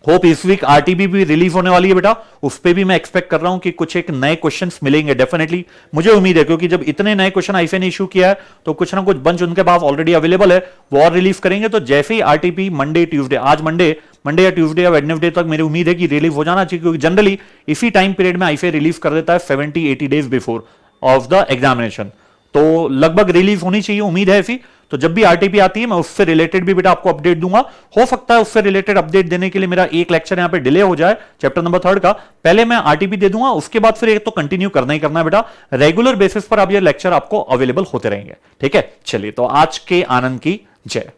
होप इस वीक आरटीबी भी रिलीज होने वाली है बेटा, उस पे भी मैं एक्सपेक्ट कर रहा हूं कि कुछ एक नए क्वेश्चंस मिलेंगे डेफिनेटली, मुझे उम्मीद है, क्योंकि जब इतने नए क्वेश्चन आईफे ने इशू किया है तो कुछ ना कुछ बंच उनके पास ऑलरेडी अवेलेबल है, वो और रिलीज करेंगे। तो जैसे ही आरटीपी मंडे ट्यूसडे, आज मंडे या ट्यूसडे या वेडनेसडे तक मेरी उम्मीद है कि रिलीज हो जाना चाहिए, क्योंकि जनरली इसी टाइम पीरियड में आईफे रिलीज कर देता है 70-80 days before of the examination, तो लगभग रिलीज होनी चाहिए, उम्मीद है ऐसी। तो जब भी आरटीपी आती है मैं उससे रिलेटेड भी बेटा आपको अपडेट दूंगा। हो सकता है उससे रिलेटेड अपडेट देने के लिए मेरा एक लेक्चर यहां पे डिले हो जाए, चैप्टर नंबर 3 का। पहले मैं आरटीपी दे दूंगा, उसके बाद फिर एक तो कंटिन्यू करना ही करना है बेटा, रेगुलर बेसिस पर अब ये लेक्चर आपको अवेलेबल होते रहेंगे। ठीक है, चलिए तो आज के आनंद की जय।